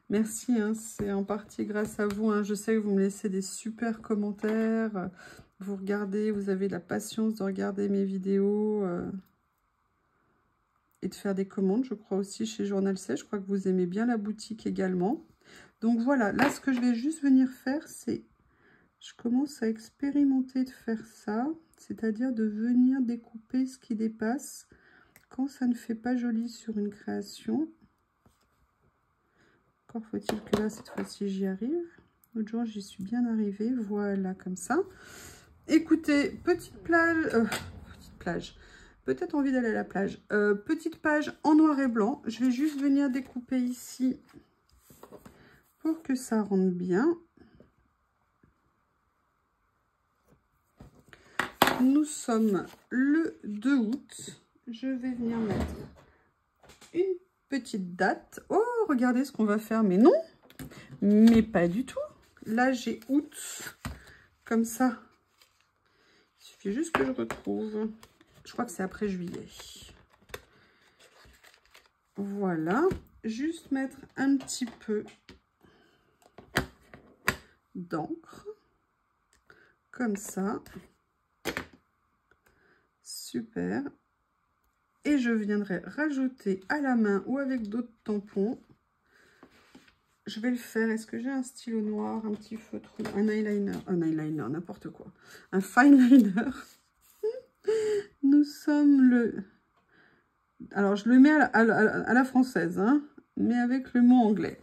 Merci, hein, c'est en partie grâce à vous. Hein. Je sais que vous me laissez des super commentaires. Vous regardez, vous avez la patience de regarder mes vidéos et de faire des commandes. Je crois aussi chez Journal C. Je crois que vous aimez bien la boutique également. Donc voilà, là ce que je vais juste venir faire, c'est... Je commence à expérimenter de faire ça. C'est-à-dire de venir découper ce qui dépasse quand ça ne fait pas joli sur une création. Encore faut-il que là, cette fois-ci, j'y arrive. L'autre jour, j'y suis bien arrivée. Voilà, comme ça. Écoutez, petite plage. Peut-être envie d'aller à la plage. Petite page en noir et blanc. Je vais juste venir découper ici pour que ça rentre bien. Nous sommes le 2 août. Je vais venir mettre une petite date. Oh, regardez ce qu'on va faire. Mais non, mais pas du tout. Là, j'ai août. Comme ça. Il suffit juste que je retrouve. Je crois que c'est après juillet. Voilà. Juste mettre un petit peu d'encre. Comme ça. Super. Et je viendrai rajouter à la main ou avec d'autres tampons. Je vais le faire. Est-ce que j'ai un stylo noir, un petit feutre, un eyeliner, n'importe quoi. Un fine liner. Nous sommes le... Alors, je le mets à la française, hein, mais avec le mot anglais.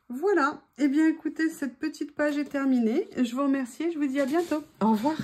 Voilà. Eh bien, écoutez, cette petite page est terminée. Je vous remercie et je vous dis à bientôt. Au revoir.